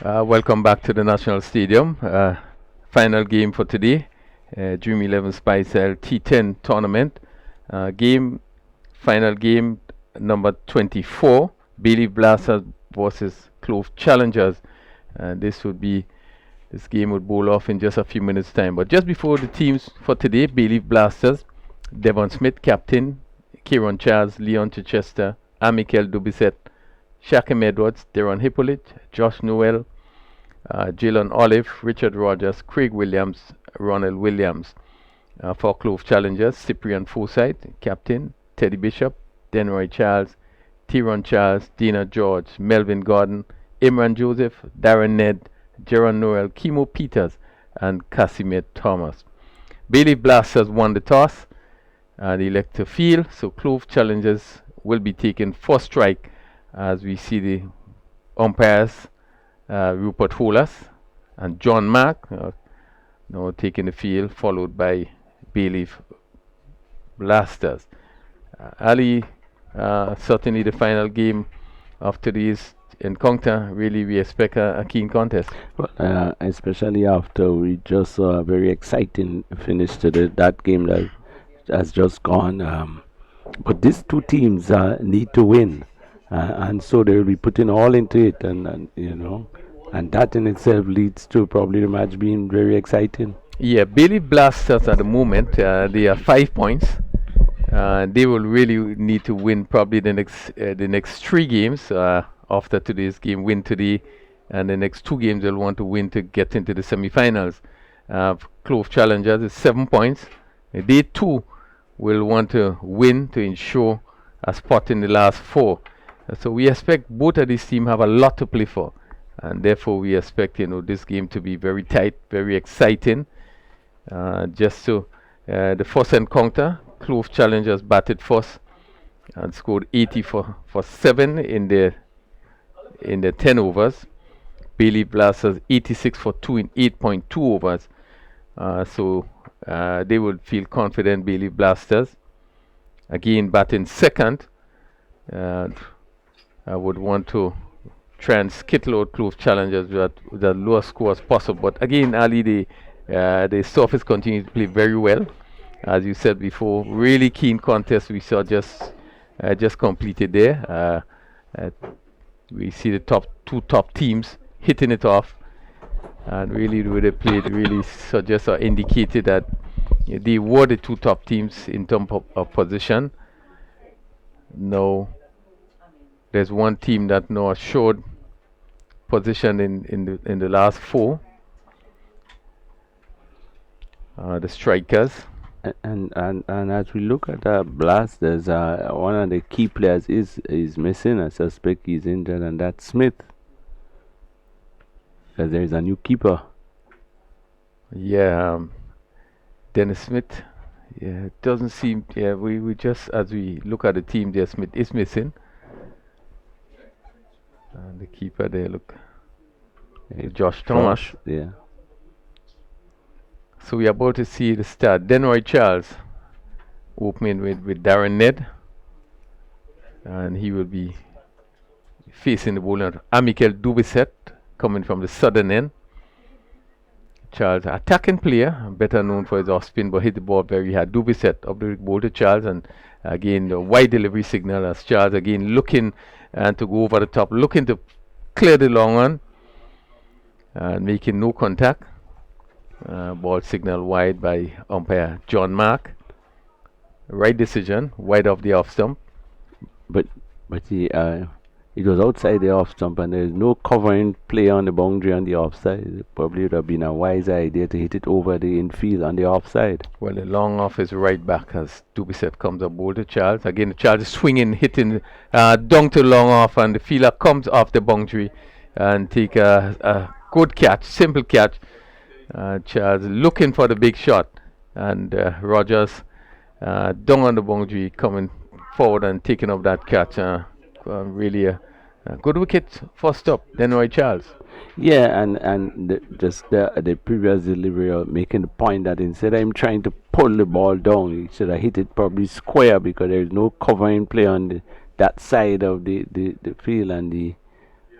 Welcome back to the National Stadium. Final game for today. Dream11 Spice T10 tournament. Game Final game number 24. Bayleaf Blasters versus Clove Challengers. This game would bowl off in just a few minutes time. But just before the teams for today, Bayleaf Blasters, Devon Smith captain, Kieran Charles, Leon Chichester, Amikel Dubisset, Shakim Edwards, Deron Hippolyte, Josh Noel, Jalen Olive, Richard Rogers, Craig Williams, Ronald Williams. For Clove Challengers, Cyprian Forsyth, captain, Teddy Bishop, Denroy Charles, Tyrone Charles, Dina George, Melvin Gordon, Imran Joseph, Darren Ned, Jaron Noel, Kimo Peters, and Casimir Thomas. Bayleaf Blasters won the toss and elect to field, so Clove Challengers will be taking first strike as we see the umpires Rupert Hollas and John Mack now taking the field, followed by Bayleaf Blasters. Ali, certainly the final game of today's encounter. Really, we expect a keen contest. Well, especially after we just saw a very exciting finish to that game that has just gone. But these two teams need to win, and so they'll be putting all into it, and that in itself leads to probably the match being very exciting. Yeah, Bayleaf Blasters at the moment, they are 5 points. They will really need to win probably the next 3 games after today's game. Win today, and the next 2 games they'll want to win to get into the semi-finals. Clove Challengers is 7 points. They too will want to win to ensure a spot in the last 4. So we expect both of these teams have a lot to play for, and therefore we expect this game to be very tight, very exciting. Just so the first encounter, Clove Challengers batted first and scored 80 for 7 in the 10 overs. Bayleaf Blasters 86 for 2 in 8.2 overs. So they would feel confident. Bayleaf Blasters again batting second. I would want to try and skittle out Clove Challengers with the lowest score as possible. But again, Ali, the surface continues to play very well. As you said before, really keen contest we saw just completed there. We see the two top teams hitting it off, and really the way they played really suggests or indicated that they were the two top teams in terms of position. Now there's one team that now assured position in the last 4. The Strikers. And as we look at the Blasters, one of the key players is missing. I suspect he's injured, and that's Smith. Because there is a new keeper. Yeah, Dennis Smith. Yeah, it doesn't seem. Yeah, we just as we look at the team there, Smith is missing. And the keeper there, look, Josh Thomas. Yeah. So we are about to see the start. Denroy Charles opening with Darren Ned, and he will be facing the bowler Amikel Dubisset coming from the southern end. Charles, attacking player, better known for his off spin, but hit the ball very hard. Dubisset up the ball to Charles, and again the wide delivery signal as Charles again looking and to go over the top, looking to clear the long one, and making no contact. Ball signal wide by umpire John Mark. Right decision, wide of the off stump. But it was outside the off stump, and there is no covering play on the boundary on the offside. It probably would have been a wise idea to hit it over the infield on the offside. Well, the long off is right back as Dubisset comes up bowl to Charles. Again, Charles is swinging, hitting down to long off, and the fielder comes off the boundary and take a good catch, simple catch. Charles looking for the big shot, and Rogers down on the boundary coming forward and taking up that catch. Really a good wicket first up, Denroy Charles. Yeah, and the previous delivery of making the point that instead of him trying to pull the ball down, he should have hit it probably square, because there is no covering play on that side of the field, and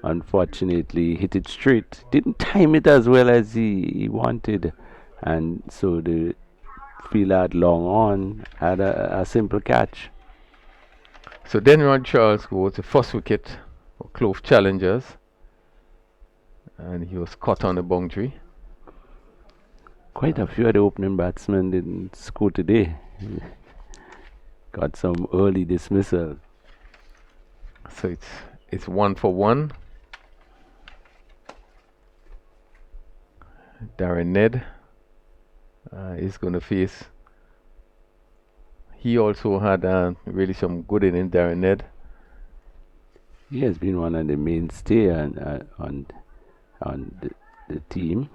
unfortunately hit it straight. Didn't time it as well as he wanted, and so the fielder had long on, had a simple catch. So then Ron Charles goes the first wicket for Clove Challengers, and he was caught on the boundary. Quite a few of the opening batsmen didn't score today. Got some early dismissal. So it's 1 for 1. Darren Ned is going to face. He also had really some good innings, Darren Ned. He has been one of the mainstay on the team.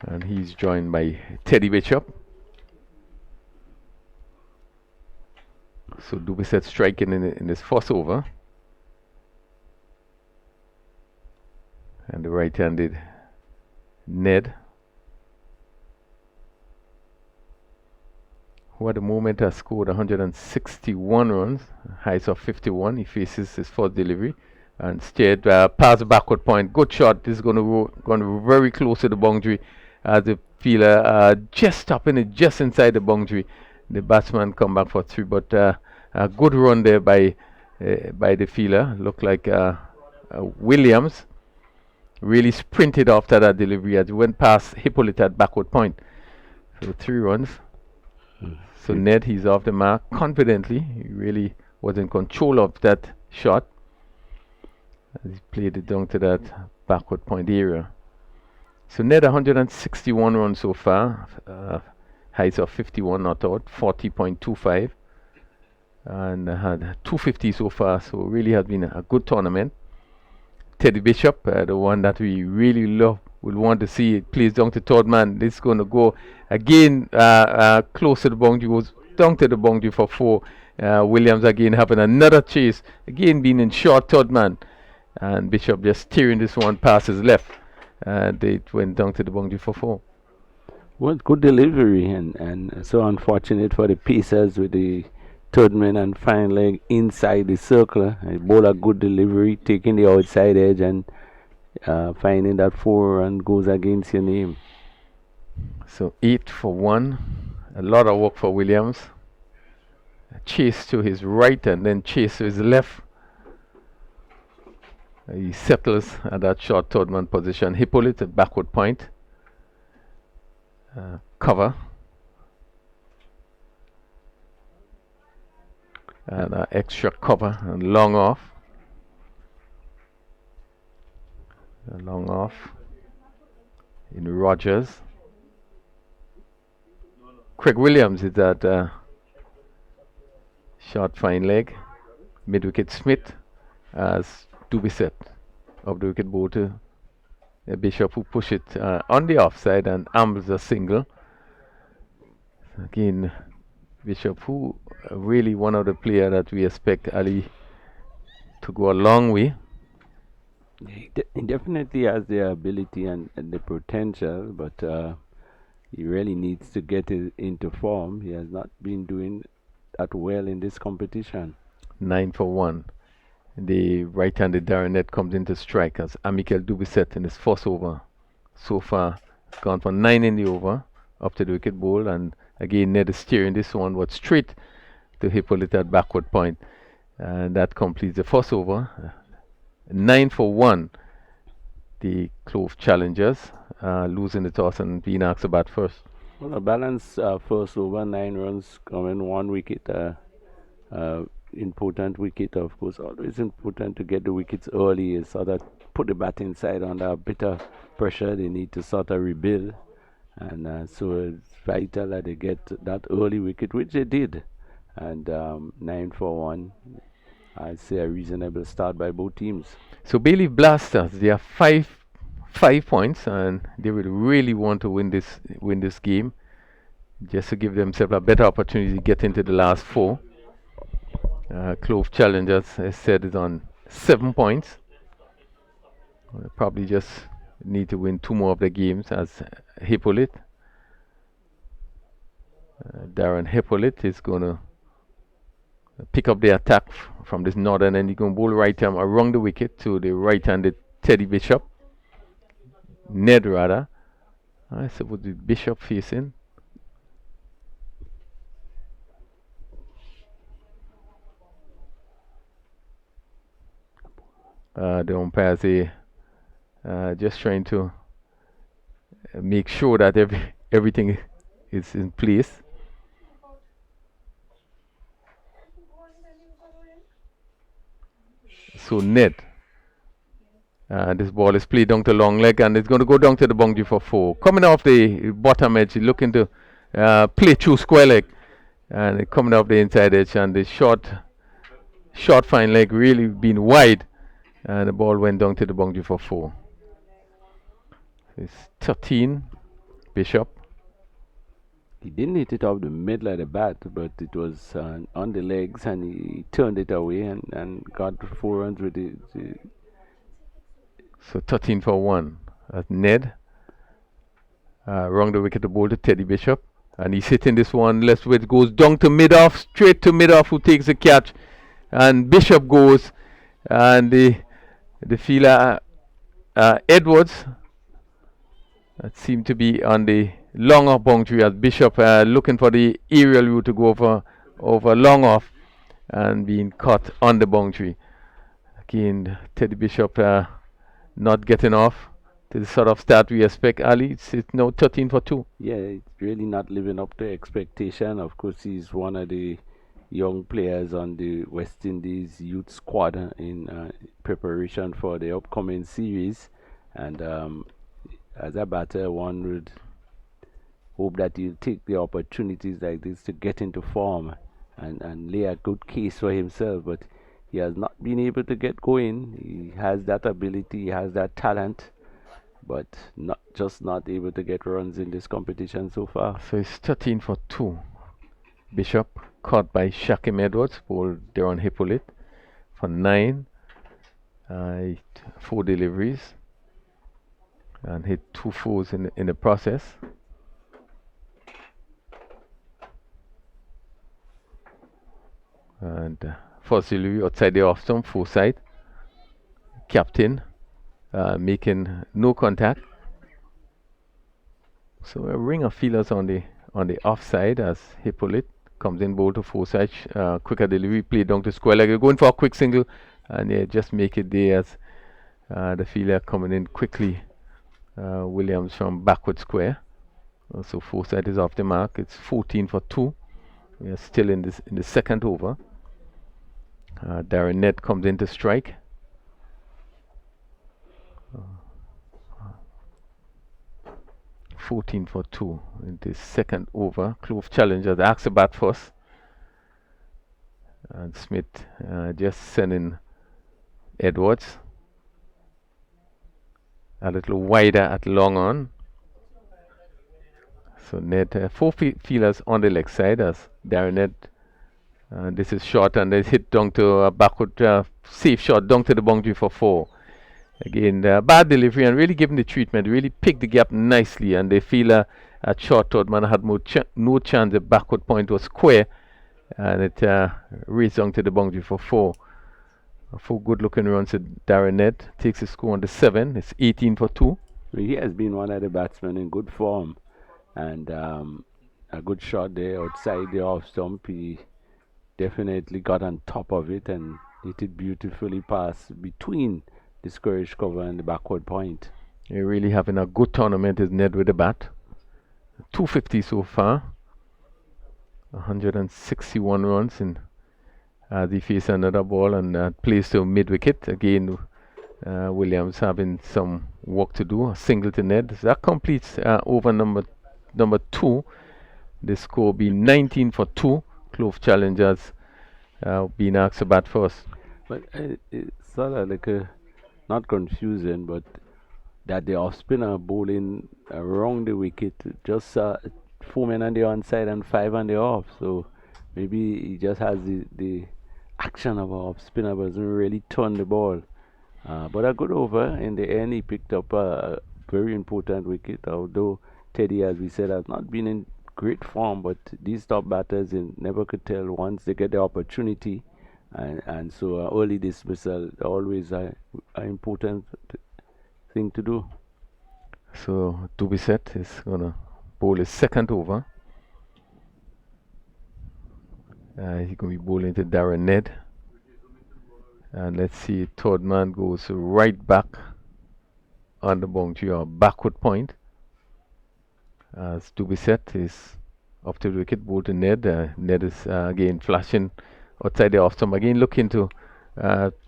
And he's joined by Teddy Bishop. So Dubisset striking in his first over. And the right-handed Ned, who at the moment has scored 161 runs, highs of 51. He faces his first delivery and steered past the backward point. Good shot. This is going to very close to the boundary as the fielder just stopping it just inside the boundary. The batsman come back for 3, but a good run there by the fielder. Looked like Williams really sprinted after that delivery as he went past Hippolyte at backward point. So 3 runs. So Ned, he's off the mark confidently. He really was in control of that shot as he played it down to that backward point area. So Ned 161 runs so far, highs of 51 not out, 40.25, and had 250 so far. So really has been a good tournament. Teddy Bishop, the one that we really love, will want to see it plays down to third man. This is going to go again close to the boundary, goes down to the boundary for 4. Williams again having another chase, again being in short third man, and Bishop just steering this one past his left. They went down to the boundary for 4. Well, good delivery, and so unfortunate for the Pacers with the third man and fine leg inside the circle. A bowler good delivery, taking the outside edge and finding that 4 run goes against your name. So 8 for 1. A lot of work for Williams. A chase to his right and then chase to his left. He settles at that short third man position. Hippolyte at backward point. Cover. And extra cover and long off. Long off in Rogers. Craig Williams is that short fine leg. Mid wicket Smith as Dubisset of the wicket ball to Bishop, who push it on the offside and ambles a single. Again, Bishop, who really one of the players that we expect Ali to go a long way. He definitely has the ability and the potential, but he really needs to get into form. He has not been doing that well in this competition. 9 for 1. The right-handed Darren Ned comes into strike as Amical Dubisset in his first over. So far, gone for 9 in the over, up to the wicket ball, and again Ned is steering this one, but straight to Hippolyte at backward point. And that completes the first over. 9 for 1. The Clove Challengers losing the toss and being asked to bat first. Well, a balanced first over, 9 runs, coming 1 wicket. Important wicket, of course. Always important to get the wickets early, so that put the batting side under a bit of pressure. They need to sort of rebuild, and so it's vital that they get that early wicket, which they did. And 9 for 1. I'd say a reasonable start by both teams. So Bayleaf Blasters, they are 5 points, and they will really want to win this game, just to give themselves a better opportunity to get into the last 4. Clove Challengers, as said, is on 7 points. Probably just need to win 2 more of the games as Hippolyte. Darren Hippolyte is going to pick up the attack from this northern end. He's going to bowl right arm around the wicket to the right-handed Teddy Bishop. Ned rather. I suppose the Bishop facing. The umpires just trying to make sure that everything is in place. So Ned, this ball is played down to long leg and it's going to go down to the boundary for 4. Coming off the bottom edge, looking to play through square leg, and coming off the inside edge, and the short fine leg really being wide, and the ball went down to the boundary for 4. It's 13, Bishop. He didn't hit it off the middle of the bat, but it was on the legs, and he turned it away and got 4 runs with it. So 13 for 1. That's Ned. Wrong the wicket to bowl to Teddy Bishop. And he's hitting this one left which goes down to mid-off, straight to mid-off, who takes the catch. And Bishop goes, and the fielder Edwards that seemed to be on the long off boundary, as Bishop looking for the aerial route to go over long off and being caught on the boundary. Again, Teddy Bishop not getting off to the sort of start we expect. Ali, it's now 13 for 2. Yeah, it's really not living up to expectation. Of course, he's one of the young players on the West Indies youth squad in preparation for the upcoming series. And as a batter, one would hope that he'll take the opportunities like this to get into form and lay a good case for himself. But he has not been able to get going. He has that ability, he has that talent, but not able to get runs in this competition so far. So it's 13 for 2. Bishop caught by Shakim Edwards, bowled Deron Hippolyte for 9. 4 deliveries and hit 2 fours in the process. And first delivery outside the off stump, 4 side. Captain making no contact. So a ring of feelers on the offside as Hippolyte comes in, bowl to 4 side. Quicker delivery, play down to square leg. You're going for a quick single, and they just make it there as the fielder coming in quickly. Williams from backward square. So 4 side is off the mark. It's 14 for 2. We are still in the second over. Darren Ned comes in to strike. 14 for 2 in the second over. Clove challengers ask the bat first. And Smith just sending Edwards a little wider at long on. So Ned, 4 fielders on the leg side as Darren Ned. This is short, and they hit down to a backward safe shot down to the boundary for 4. Again, bad delivery and really giving the treatment, really picked the gap nicely, and the fielder at short thought man had no chance. The backward point was square, and it reached down to the boundary for 4. 4 good looking runs to Darren Ned. Takes the score on the 7. It's 18 for 2. He has been one of the batsmen in good form, and a good shot there outside the off stump. He definitely got on top of it and hit it beautifully past between the squarish cover and the backward point. You're really having a good tournament, is Ned, with the bat. 250 so far. 161 runs in as he faces another ball and plays to mid wicket. Again, Williams having some work to do. A single to Ned. So that completes over number 2. The score being 19 for 2. Clove challengers being asked to bat first. But it's sort of like not confusing, but that the off spinner bowling around the wicket, just 4 men on the onside and 5 on the off. So maybe he just has the action of a off spinner, but doesn't really turn the ball. But a good over in the end. He picked up a very important wicket, although Teddy, as we said, has not been in great form, but these top batters, you never could tell once they get the opportunity, and so early dismissal always a important thing to do. So Dubisset is gonna bowl his second over. He's gonna be bowling to Darren Ned, and let's see, third man goes right back on the boundary or backward point. As Dubisset is up to the wicket, ball to Ned. Ned is again flashing outside the off stump, again looking to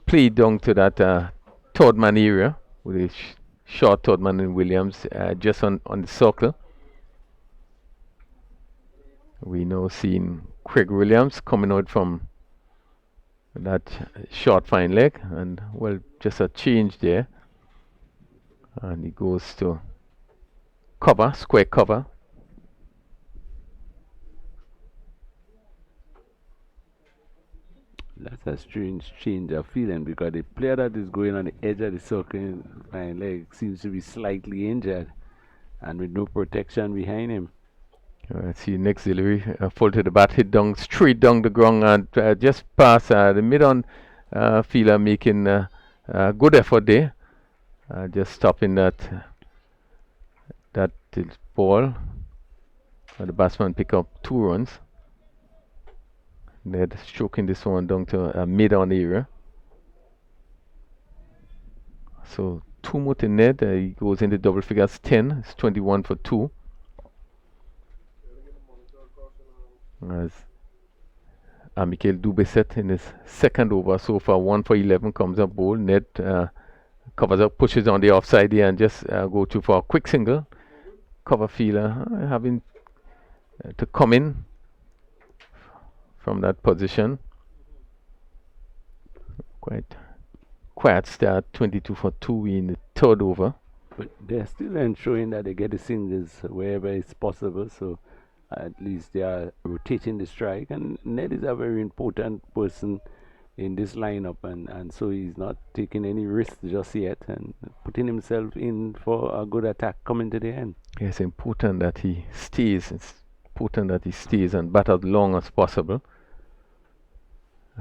play down to that third man area with a short third man in Williams just on the circle. We now seen Craig Williams coming out from that short fine leg, and well, just a change there, and he goes to cover, square cover. That's a strange change of feeling, because the player that is going on the edge of the circle fine leg seems to be slightly injured and with no protection behind him. Let's see, next delivery, full to the bat, hit down, straight down the ground, and just past the mid-on fielder, making a good effort there, just stopping that ball. The batsman pick up 2 runs. Ned stroking this one down to mid-on area. So 2 more to Ned, he goes into double figures, 10, it's 21 for 2. As Michael Dubisset in his second over so far, 1 for 11, comes up bowl. Ned covers up, pushes on the offside here, and just go to for a quick single. Cover fielder having to come in from that position. Quite quiet start, 22 for 2 in the third over. But they're still ensuring that they get the singles wherever it's possible, so at least they are rotating the strike. And Ned is a very important person in this lineup, and so he's not taking any risks just yet and putting himself in for a good attack coming to the end. It's important that he stays. It's important that he stays and bat as long as possible.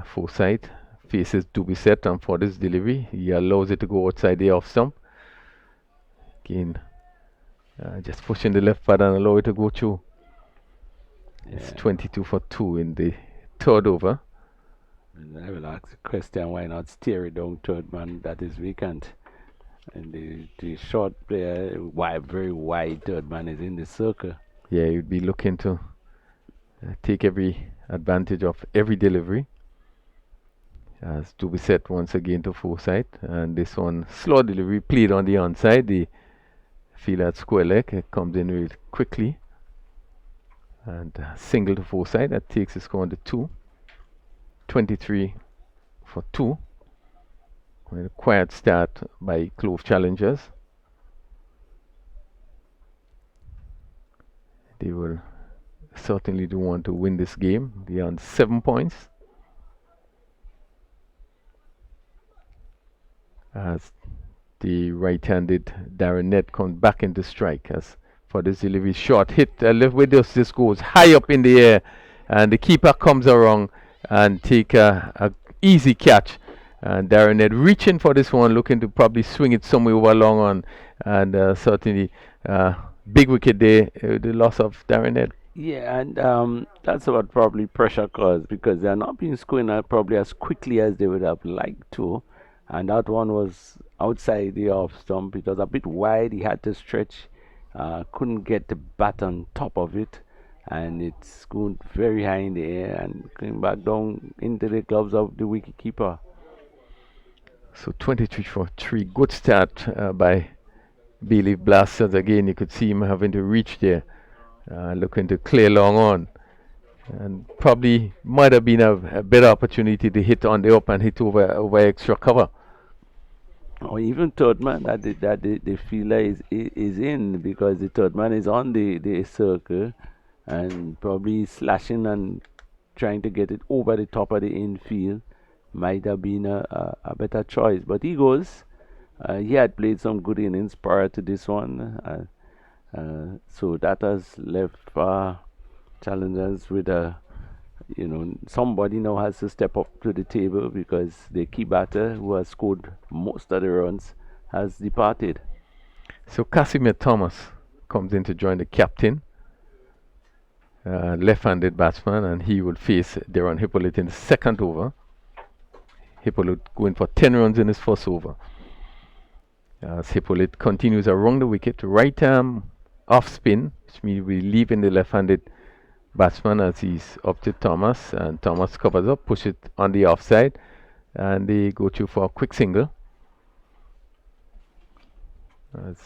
Forsyth faces Dubisset, and for this delivery, he allows it to go outside the off stump. Again, just pushing the left pad and allow it to go through. Yeah. It's 22 for 2 in the third over. And I will ask the question, why not steer it down third man that is vacant? And the short player, very wide third man is in the circle. Yeah, you'd be looking to take every advantage of every delivery. As Dubisset once again to Forsyth, and this one slow delivery played on the onside. The fielder at square leg, it comes in really quickly, and single to Forsyth, that takes the score on to 2. 23 for 2. With a quiet start by Clove challengers. They will certainly do want to win this game. They are on 7 points. As the right-handed Darren Ned comes back into strike, as for this delivery, short hit with this goes high up in the air, and the keeper comes around and take a easy catch, and Darren Ned reaching for this one, looking to probably swing it somewhere over long on, and certainly big wicket there, the loss of Darren Ned. Yeah, and that's what probably pressure caused, because they are not being scoring out probably as quickly as they would have liked to. And that one was outside the off stump. It was a bit wide. He had to stretch. Couldn't get the bat on top of it. And it's going very high in the air and came back down into the gloves of the wicketkeeper. So 23 for 3. Good start by Bayleaf Blasters. Again, you could see him having to reach there. Looking to clear long on. And probably might have been a better opportunity to hit on the up and hit over extra cover. Or even third man that the fielder is in, because the third man is on the circle and probably slashing and trying to get it over the top of the infield might have been a better choice. But he goes. He had played some good innings prior to this one, so that has left challengers with a, somebody now has to step up to the table because the key batter who has scored most of the runs has departed. So Casimir Thomas comes in to join the captain, left-handed batsman, and he will face Deron Hippolyte in the second over. Hippolyte going for 10 runs in his first over. As Hippolyte continues around the wicket, right arm off spin, which means we're leaving the left-handed batsman as he's up to Thomas, and Thomas covers up, push it on the offside, and they go through for a quick single. As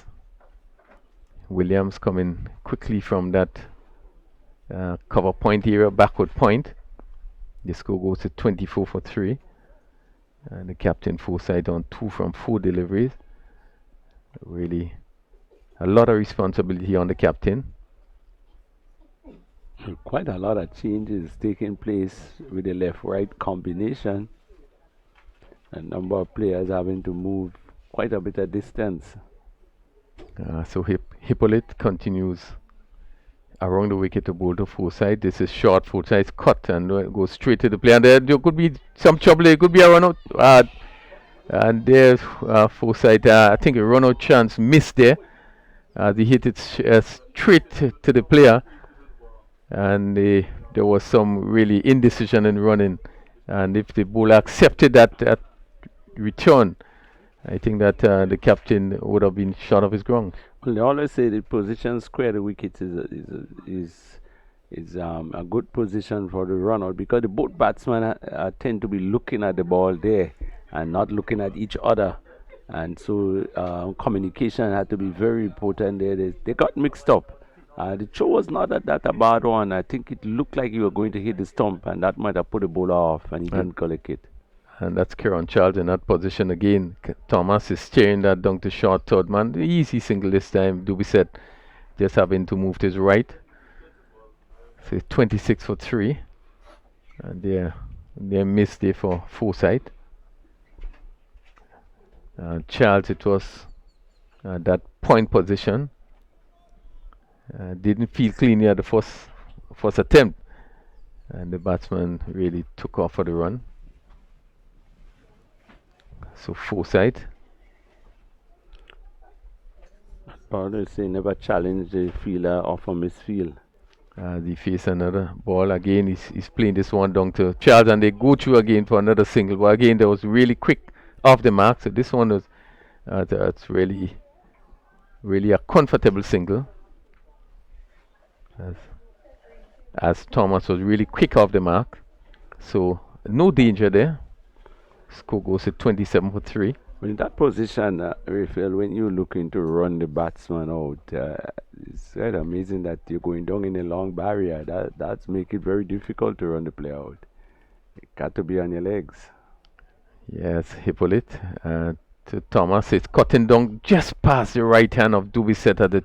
Williams coming quickly from that cover point area, backward point. The score goes to 24 for 3. And the captain Forsyth on 2 from 4 deliveries. Really a lot of responsibility on the captain. Quite a lot of changes taking place with the left-right combination. A number of players having to move quite a bit of distance. So Hippolyte continues around the wicket to bowl to Forsyth. This is short. Forsyth cut and goes straight to the play. And there could be some trouble. It could be a run out. And there's Forsyth. I think a run out chance missed there. He hit it straight to the player. And there was some really indecision in running. And if the bowler accepted that return, I think that the captain would have been shot off his ground. Well, they always say the position square the wicket is a good position for the run out because the both batsmen tend to be looking at the ball there and not looking at each other, and so communication had to be very important there. They got mixed up. The throw was not that a bad one. I think it looked like you were going to hit the stump, and that might have put the bowler off, and he didn't collect it. And that's Kieran Charles in that position again. Thomas is steering that down to short third man. Easy single this time. Dubisset just having to move to his right. So 26 for 3. And they missed there for Forsyth. Charles, it was that point position. Didn't feel clean at the first attempt. And the batsman really took off for the run. So Forsyth. They say never challenge the fielder off a misfield. They face another ball again. He's playing this one down to Charles, and they go through again for another single. But again, that was really quick off the mark. So this one was that's really a comfortable single. As Thomas was really quick off the mark. So no danger there. Score goes to 27 for 3. Well, in that position, Raphael, when you're looking to run the batsman out, it's quite amazing that you're going down in a long barrier. That's make it very difficult to run the player out. You got to be on your legs. Yes, Hippolyte. To Thomas, it's cutting down just past the right hand of Dubisset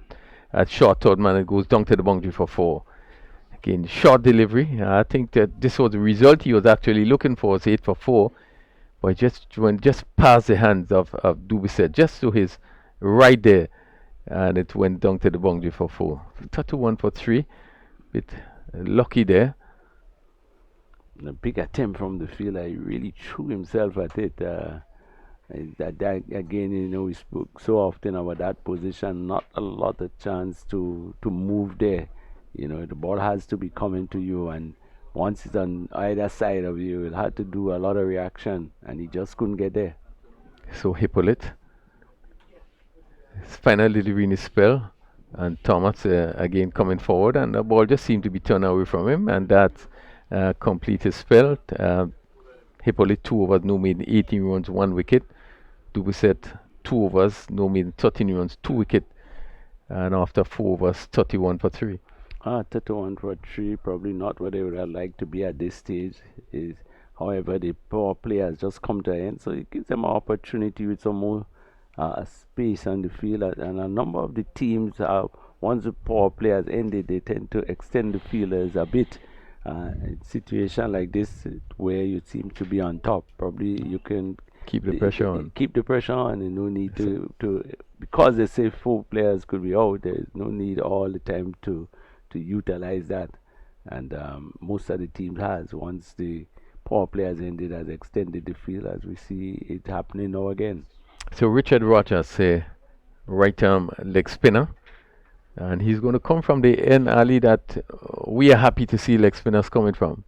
at short third man. It goes down to the boundary for 4. Again, short delivery. I think that this was the result he was actually looking for. Was 8 for 4. But it just went just past the hands of Dubisset, just to his right there, and it went down to the boundary for 4. 31 for 3, bit lucky there. A big attempt from the fielder. He really threw himself at it. That again, we spoke so often about that position. Not a lot of chance to move there. The ball has to be coming to you, and once it's on either side of you, you'll have to do a lot of reaction, and he just couldn't get there. So Hippolyte is finally delivering his spell, and Thomas again coming forward, and the ball just seemed to be turned away from him, and that completes his spell. Hippolyte 2 overs, no more than 18 runs, 1 wicket. Dubisset 2 overs, no more than 13 runs, 2 wicket, and after 4 overs, 31 for 3. 31 for 3, probably not what they would have liked to be at this stage. However, the power players just come to an end, so it gives them an opportunity with some more space on the field. And a number of the teams, once the power players ended, they tend to extend the fielders a bit. In a situation like this, where you seem to be on top, probably you can keep the pressure on. Keep the pressure on, and no need to because they say 4 players could be out. There's no need all the time to utilize that. and most of the teams has. Once the power play has ended, has extended the field, as we see it happening now again. So Richard Rogers, right arm leg spinner, and he's going to come from the end alley that we are happy to see leg spinners coming from.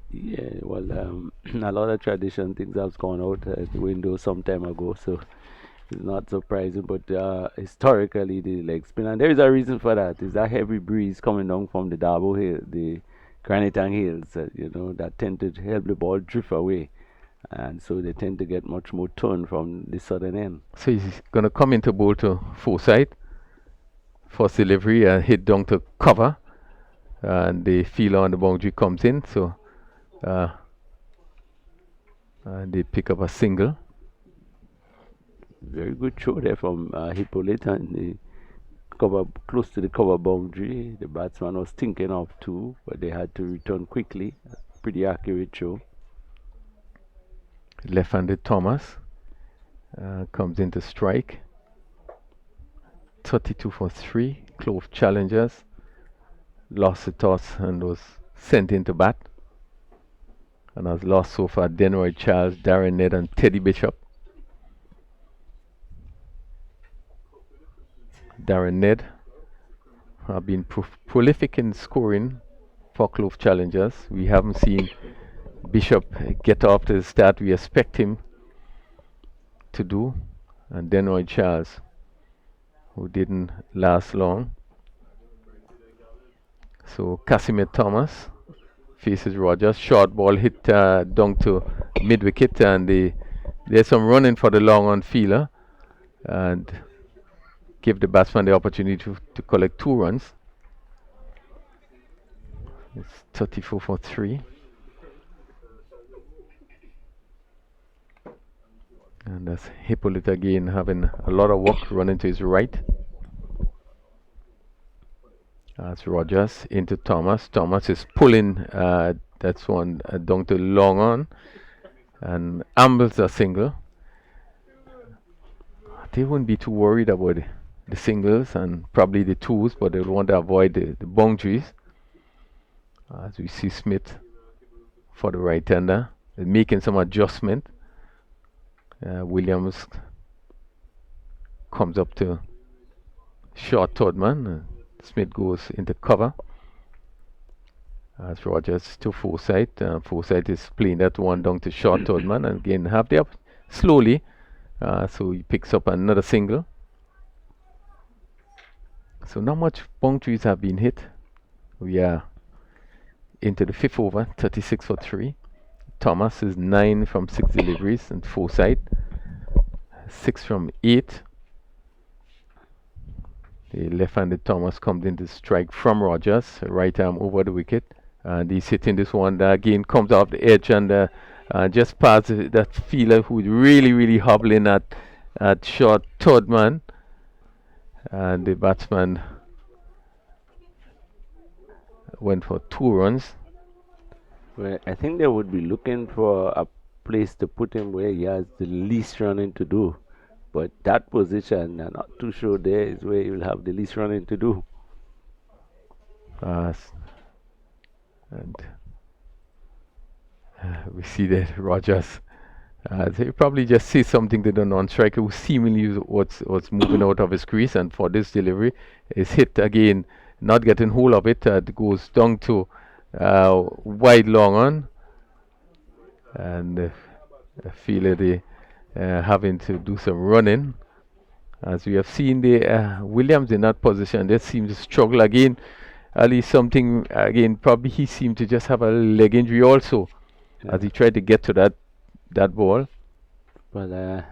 Yeah, well, a lot of tradition things have gone out the window some time ago, so it's not surprising. But historically, the leg spin, and there is a reason for that. Is that heavy breeze coming down from the Darbo Hill, the Granitang Hills, that tend to help the ball drift away, and so they tend to get much more turn from the southern end. So he's going to come into bowl to foresight. First delivery, hit down to cover, and the fielder on the boundary comes in. So and they pick up a single. Very good throw there from Hippolyte, and the cover close to the cover boundary. The batsman was thinking of two, but they had to return quickly. Pretty accurate throw. Left-handed Thomas comes into strike. 32 for 3. Clove challenges. Lost the toss and was sent into bat. And has lost so far Denroy Charles, Darren Ned, and Teddy Bishop. Darren Ned have been prolific in scoring for Clove challengers. We haven't seen Bishop get off to the start we expect him to do, and Denroy Charles, who didn't last long. So Casimir Thomas faces Rogers. Short ball hit down to mid wicket, and there's some running for the long on fielder, and give the batsman the opportunity to collect 2 runs. It's 34 for 3. And that's Hippolyte again having a lot of work running to his right. That's Rogers into Thomas. Thomas is pulling that's one down to long on and ambles a single. They wouldn't be too worried about the singles and probably the twos, but they want to avoid the boundaries. As we see Smith for the right-hander making some adjustment. Williams comes up to short third man. Smith goes into cover. As Rogers to Forsyth. Forsyth is playing that one down to short third man, and again half the up slowly. So he picks up another single. So not much boundaries have been hit. We are into the 5th over, 36 for 3. Thomas is 9 from 6 deliveries, and Forsyth 6 from 8. The left-handed Thomas comes in to strike from Rogers, right arm over the wicket, and he's hitting this one that again comes off the edge and just past that fielder who's really hobbling at short third man, and the batsman went for 2 runs. Well, I think they would be looking for a place to put him where he has the least running to do. But that position, I'm not too sure there is where you'll have the least running to do. And we see that Rogers, they probably just say something to the non-striker who seemingly was moving out of his crease, and for this delivery is hit again, not getting hold of it. It goes down to wide long on, and I feel they having to do some running. As we have seen the Williams in that position, they seem to struggle again. At least something again. Probably he seemed to just have a leg injury also, as he tried to get to that ball. Well,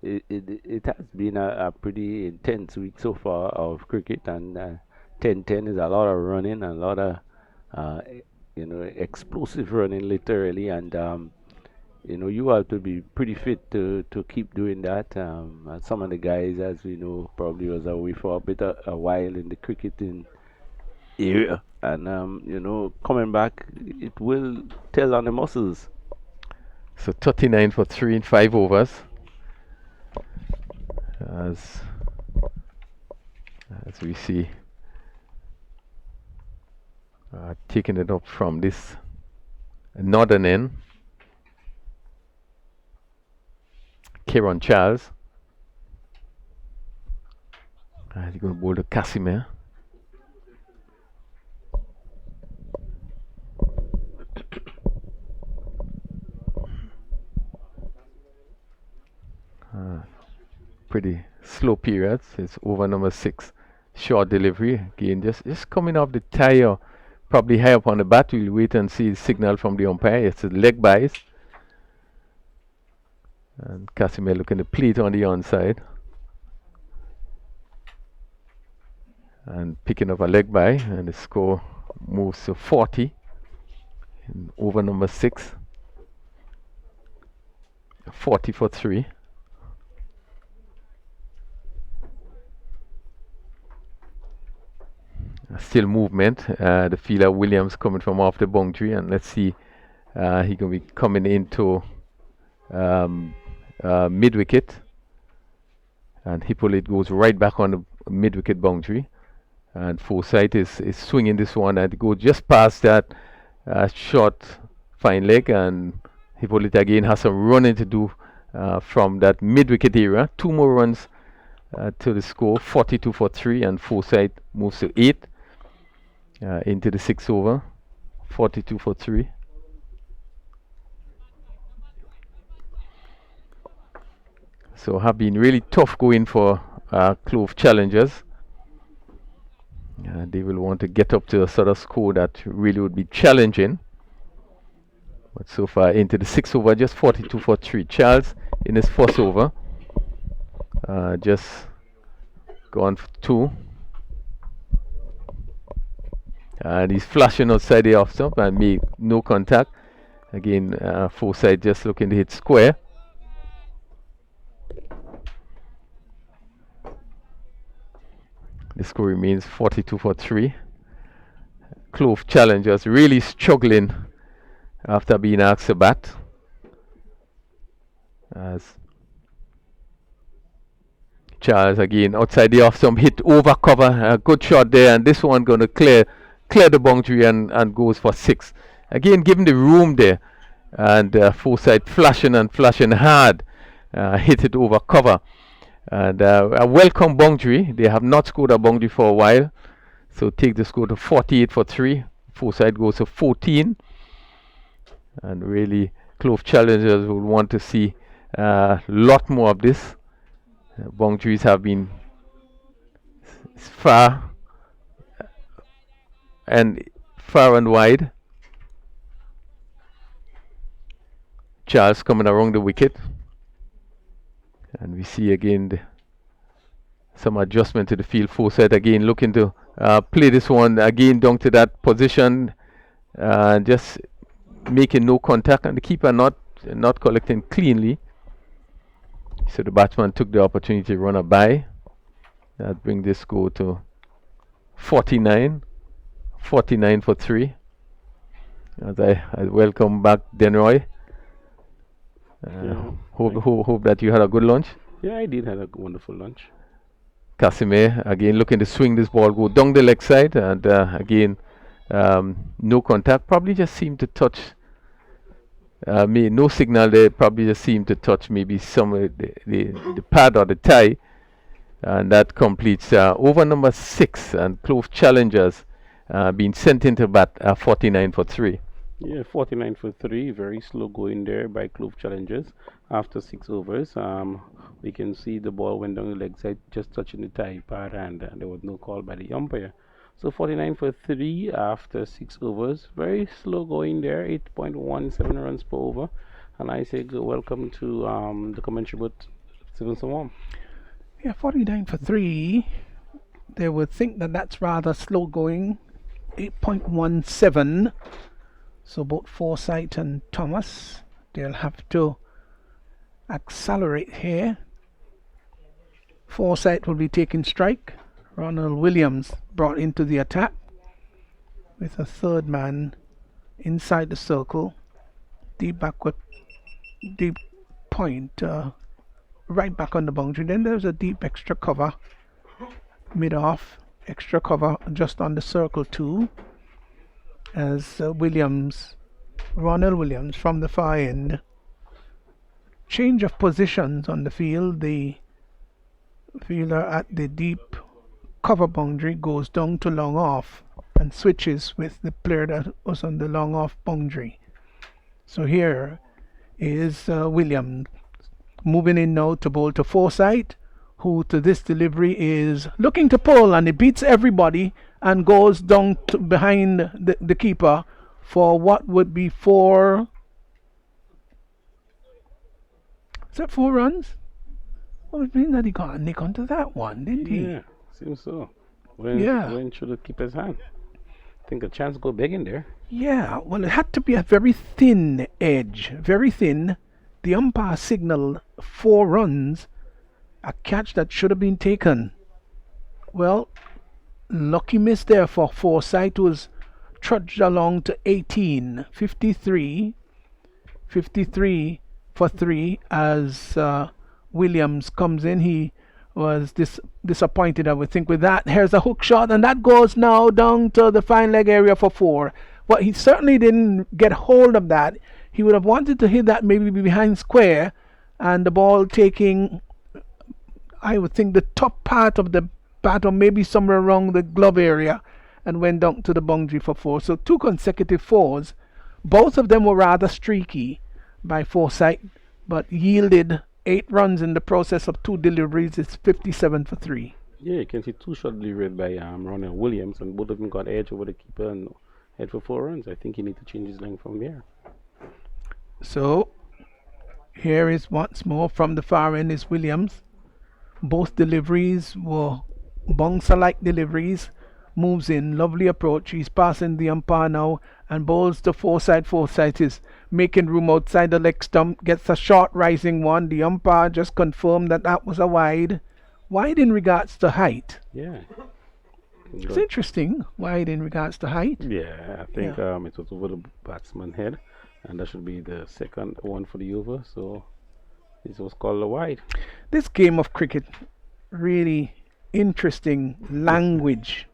it has been a pretty intense week so far of cricket, and 10-10 is a lot of running and a lot of explosive running literally, and you have to be pretty fit to keep doing that. And some of the guys, as we know, probably was away for a while in the cricketing area, and coming back, it will tell on the muscles. So 39 for 3 in 5 overs. As we see Taking it up from this northern end. Kieron Charles. He's going to bowl to Casimir. Pretty slow periods. It's over number 6. Short delivery. Again, just coming off the tire. Probably high up on the bat. We'll wait and see the signal from the umpire. It's a leg bias. And Casimir looking to plate on the onside. And picking up a leg by. And the score moves to 40. And over number 6. 40 for 3. Still movement. The fielder Williams coming from off the boundary, and let's see, he gonna be coming into mid wicket, and Hippolyte goes right back on the mid wicket boundary, and Forsyth is swinging this one and go just past that short fine leg, and Hippolyte again has some running to do from that mid wicket area. 2 more runs to the score, 42 for 3, and Forsyth moves to 8. Into the 6th over, 42 for 3. So have been really tough going for Clove challengers. They will want to get up to a sort of score that really would be challenging. But so far into the 6th over, just 42 for 3. Charles in his 1st over, just gone for 2. And he's flashing outside the off stump and make no contact. Again, Forsyth just looking to hit square. The score remains 42 for 3. Clove challengers really struggling after being asked to bat. As Charles again outside the off stump, hit over cover, a good shot there, and this one gonna clear the boundary and goes for 6. Again, given the room there, and Forsyth flashing hard, hit it over cover, and a welcome boundary. They have not scored a boundary for a while, so take the score to 48 for 3. Forsyth goes to 14, and really Clove challengers will want to see a lot more of this. Boundaries have been far and wide. Charles coming around the wicket, and we see again some adjustment to the field. Forsyth again looking to play this one again down to that position, just making no contact, and the keeper not collecting cleanly. So the batsman took the opportunity to run a by. That brings this score to 49 for 3. As I welcome back Denroy. Hope that you had a good lunch. Yeah, I did have a wonderful lunch. Casimir again looking to swing this ball, go down the leg side, and again no contact. Probably just seemed to touch. No signal there. Probably just seemed to touch maybe some of the pad or the tie, and that completes over number 6. And Clove challengers being sent into bat 49 for 3. Yeah, 49 for 3. Very slow going there by Clove challengers. After 6 overs, we can see the ball went down the leg side, just touching the tie pad, and there was no call by the umpire. So 49 for 3 after 6 overs. Very slow going there, 8.17 runs per over. And I say welcome to the commentary booth, Stevenson Warm. Yeah, 49 for 3. They would think that that's rather slow going. 8.17. So both Forsyth and Thomas, they'll have to accelerate here. Forsyth will be taking strike. Ronald Williams brought into the attack with a 3rd man inside the circle. Deep point, right back on the boundary. Then there's a deep extra cover, mid-off, extra cover just on the circle too. as Ronald Williams from the far end. Change of positions on the field. The fielder at the deep cover boundary goes down to long off and switches with the player that was on the long off boundary. So here is Williams moving in now to bowl to Forsyth, who to this delivery is looking to pull, and he beats everybody and goes down to behind the keeper for what would be 4. Is that 4 runs? Well, it means that he got a nick onto that one, didn't he? Yeah, seems so. Yeah. When should the keeper's hand? I think a chance go big in there. Yeah, well, it had to be a very thin edge, very thin. The umpire signaled 4 runs, a catch that should have been taken. Well, lucky miss there for Forsyth, was trudged along to 18, 53 for 3 as Williams comes in. He was disappointed, I would think, with that. Here's a hook shot, and that goes now down to the fine leg area for 4. Well, he certainly didn't get hold of that. He would have wanted to hit that maybe behind square, and the ball taking, I would think, the top part of the bat, or maybe somewhere around the glove area, and went down to the boundary for 4. So 2 consecutive 4s. Both of them were rather streaky by Forsyth, but yielded 8 runs in the process of 2 deliveries. It's 57 for 3. Yeah, you can see 2 shot delivered by Ronald Williams, and both of them got edge over the keeper and head for 4 runs. I think he need to change his line from there. So here is once more from the far end is Williams. Both deliveries were bouncer-like deliveries. Moves in, lovely approach. He's passing the umpire now and bowls to Forsyth. Forsyth is making room outside the leg stump. Gets a short rising one. The umpire just confirmed that that was a wide. Wide in regards to height. Yeah. It's interesting. Wide in regards to height. Yeah, I think it was over the batsman's head, and that should be the second one for the over. So this was called a wide. This game of cricket, really interesting language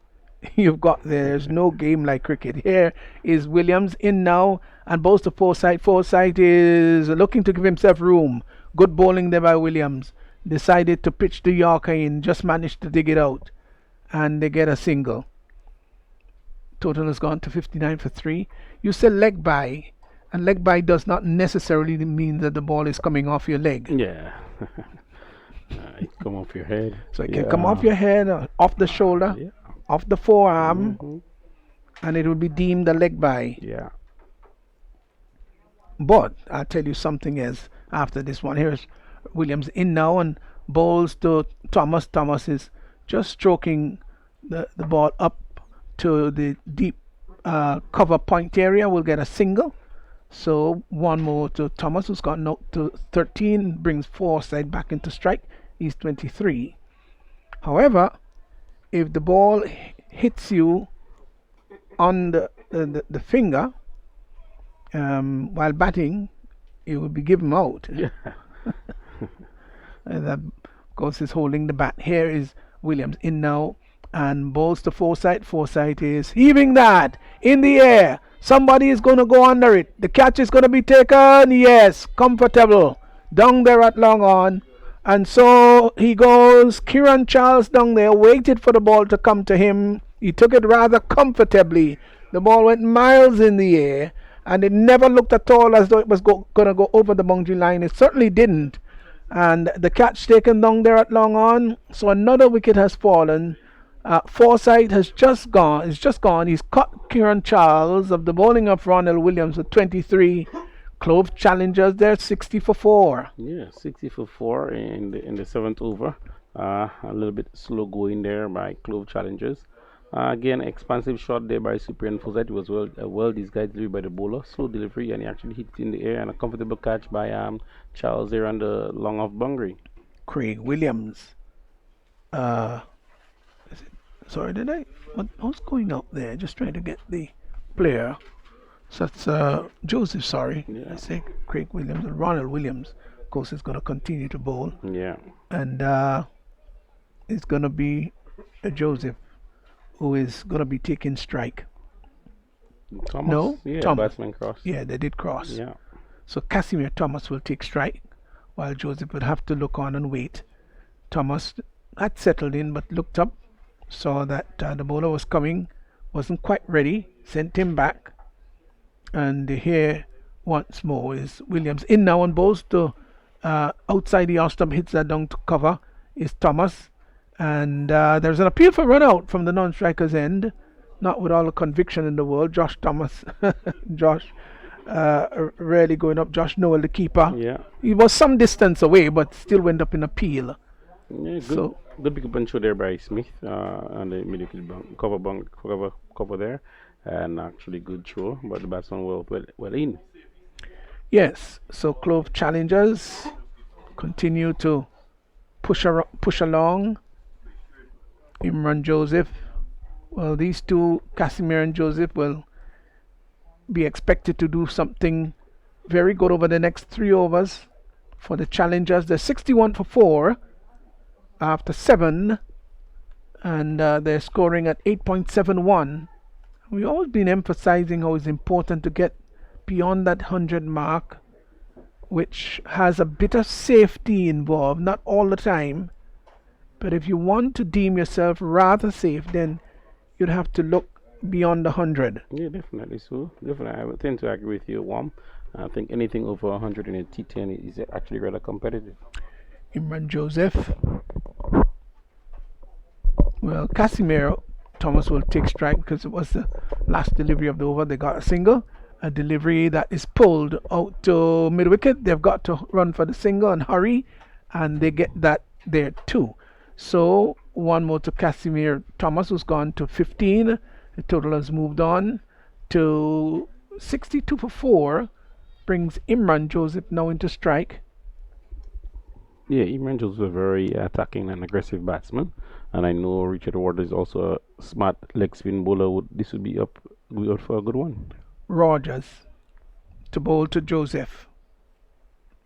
you've got there. There's no game like cricket. Here is Williams in now and bowls to Forsyth. Forsyth is looking to give himself room. Good bowling there by Williams. Decided to pitch the Yorker in, just managed to dig it out, and they get a single. Total has gone to 59 for 3. You say leg by, and leg by does not necessarily mean that the ball is coming off your leg. Yeah. It come off your head. So it can come off your head, off the shoulder, off the forearm, and it will be deemed a leg by. Yeah. But I'll tell you something else after this one. Here's Williams in now and bowls to Thomas. Thomas is just stroking the ball up to the deep cover point area. Will get a single. So one more to Thomas, who's got out to 13, brings Forsyth back into strike. He's 23. However, if the ball hits you on the finger while batting, it will be given out. Yeah. And that, of course, is holding the bat. Here is Williams in now and bowls to Forsyth. Forsyth is heaving that in the air. Somebody is going to go under it. The catch is going to be taken. Yes, comfortable. Down there at long on. And so he goes. Kieran Charles down there waited for the ball to come to him. He took it rather comfortably. The ball went miles in the air, and it never looked at all as though it was going to go over the boundary line. It certainly didn't. And the catch taken down there at long on. So another wicket has fallen. Forsyth has just gone. He's just gone. He's caught Kieran Charles of the bowling of Ronald Williams with 23. Clove challengers there 60 for 4. Yeah, 60 for 4 in the 7th over. A little bit slow going there by Clove challengers. Again, expansive shot there by Cyprian Forsyth. It was well disguised delivery by the bowler. Slow delivery, and he actually hit it in the air, and a comfortable catch by Charles there on the long off boundary. Craig Williams. Sorry, did I? What's going up there? Just trying to get the player. So that's Joseph, sorry. Yeah. I say Craig Williams and Ronald Williams. Of course, is going to continue to bowl. Yeah. And it's going to be Joseph who is going to be taking strike. Thomas, No, yeah, Thomas. batsman cross. Yeah, they did cross. Yeah. So Casimir Thomas will take strike, while Joseph would have to look on and wait. Thomas had settled in but looked up, saw that the bowler was coming, wasn't quite ready, sent him back. And here once more is Williams in now on bowls to outside the off stump, hits that down to cover is Thomas. And there's an appeal for run out from the non-striker's end, not with all the conviction in the world. Josh Thomas, Josh really going up. Josh Noel, the keeper. Yeah. He was some distance away, but still went up in appeal. Yeah, good. So Good pick up and show there by Smith on the midfield cover there, and actually good throw, but the batsman well in. yes, so Clove challengers continue to push along. Imran Joseph. Well, these two, Casimir and Joseph, will be expected to do something very good over the next 3 overs for the challengers. They're 61 for 4 after 7, and they're scoring at 8.71. We've always been emphasizing how it's important to get beyond that 100 mark, which has a bit of safety involved, not all the time. But if you want to deem yourself rather safe, then you'd have to look beyond the 100. Yeah, definitely so. Definitely, I would tend to agree with you, Wam. I think anything over 100 in a T10 is actually rather competitive. Imran Joseph. Well, Casimir Thomas will take strike because it was the last delivery of the over. They got a single. A delivery that is pulled out to mid wicket. They've got to run for the single and hurry, and they get that there too. So one more to Casimir Thomas, who's gone to 15. The total has moved on to 62 for 4. Brings Imran Joseph now into strike. Yeah, Imran Joseph is a very attacking and aggressive batsman, and I know Richard Ward is also a smart leg spin bowler. This would be up for a good one. Rogers to bowl to Joseph.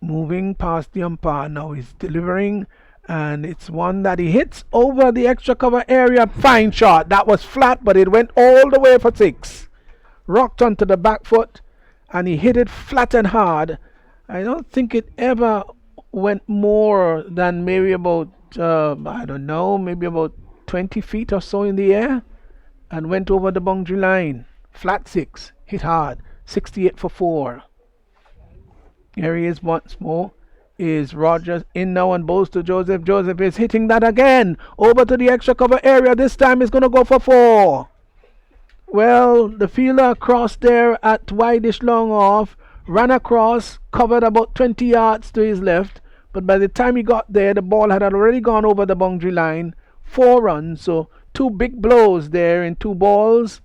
Moving past the umpire now, he's delivering, and it's one that he hits over the extra cover area. Fine shot. That was flat, but it went all the way for 6. Rocked onto the back foot, and he hit it flat and hard. I don't think it ever went more than maybe about I don't know, maybe about 20 feet or so in the air, and went over the boundary line. Flat 6, hit hard. 68 for 4. Here he is once more. Is Rogers in now and bowls to Joseph. Joseph is hitting that again over to the extra cover area. This time he's going to go for 4. Well, the fielder crossed there at wideish long off, ran across, covered about 20 yards to his left, but by the time he got there, the ball had already gone over the boundary line. 4 runs, so 2 big blows there in 2 balls,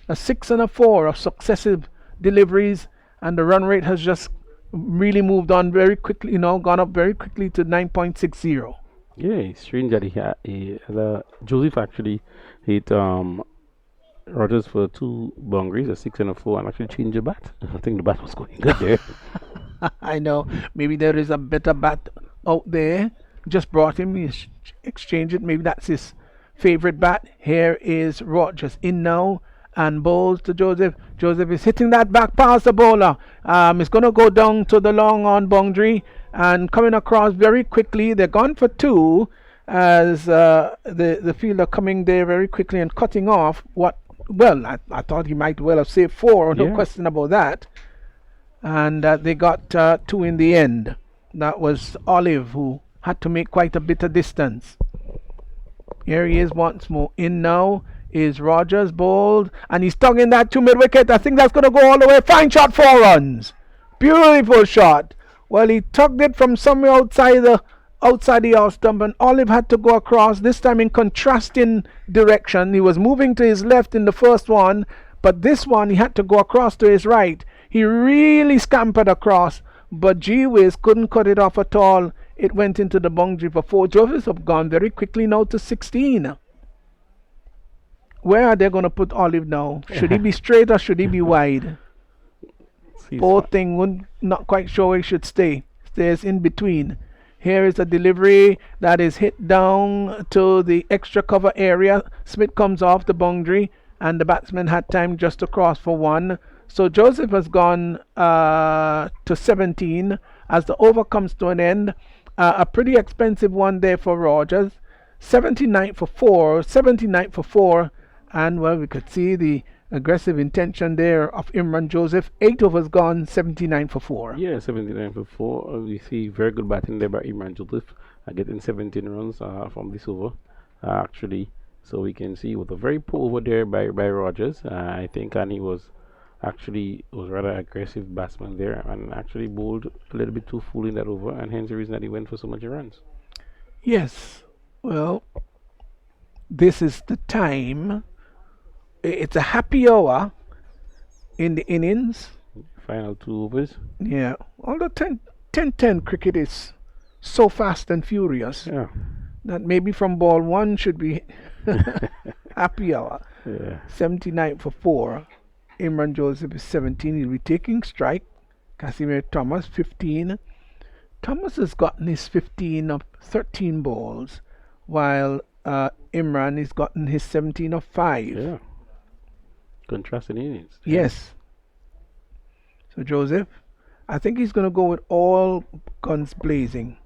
a 6 and a 4 of successive deliveries, and the run rate has just really moved on very quickly, gone up very quickly to 9.60. Yeah, it's strange that Joseph actually hit Rogers for 2 boundaries, a 6 and a 4, and actually changed the bat. I think the bat was going good there. I know. Maybe there is a better bat out there. Just brought him. He exchanged it. Maybe that's his favorite bat. Here is Rogers in now and bowls to Joseph. Joseph is hitting that back past the bowler. It's going to go down to the long on boundary and coming across very quickly. They're gone for 2 as the fielder coming there very quickly and cutting off what. Well, I thought he might well have saved 4. No question about that. And they got 2 in the end. That was Olive, who had to make quite a bit of distance. Here he is once more. In now is Rogers, bowled, and he's tugging that to mid wicket. I think that's going to go all the way. Fine shot, 4 runs. Beautiful shot. Well, he tugged it from somewhere outside the off stump, and Olive had to go across, this time in contrasting direction. He was moving to his left in the first one, but this one he had to go across to his right. He really scampered across, but gee whiz, couldn't cut it off at all. It went into the boundary for 4. Joseph have gone very quickly now to 16. Where are they going to put Olive now? Should he be straight or should he be wide? Poor thing, not quite sure where he should stay. Stays in between. Here is a delivery that is hit down to the extra cover area. Smith comes off the boundary, and the batsman had time just to cross for one. So Joseph has gone to 17 as the over comes to an end. A pretty expensive one there for Rogers. 79 for 4, 79 for 4, and well, we could see the aggressive intention there of Imran Joseph. 8 overs gone, 79 for 4. Yeah, 79 for 4. We see very good batting there by Imran Joseph, getting 17 runs from this over, actually. So we can see with a very poor over there by Rogers. I think, and he was rather aggressive batsman there, and actually bowled a little bit too full in that over, and hence the reason that he went for so much runs. Yes, well, this is the time. It's a happy hour in the innings. Final 2 overs. Yeah, although 10 cricket is so fast and furious Yeah. that maybe from ball 1 should be happy hour. Yeah. 79 for 4. Imran Joseph is 17. He'll be taking strike. Casimir Thomas 15. Thomas has gotten his 15 of 13 balls, while Imran has gotten his 17 of 5. Yeah. Contrasting innings. Yes. So Joseph, I think he's going to go with all guns blazing.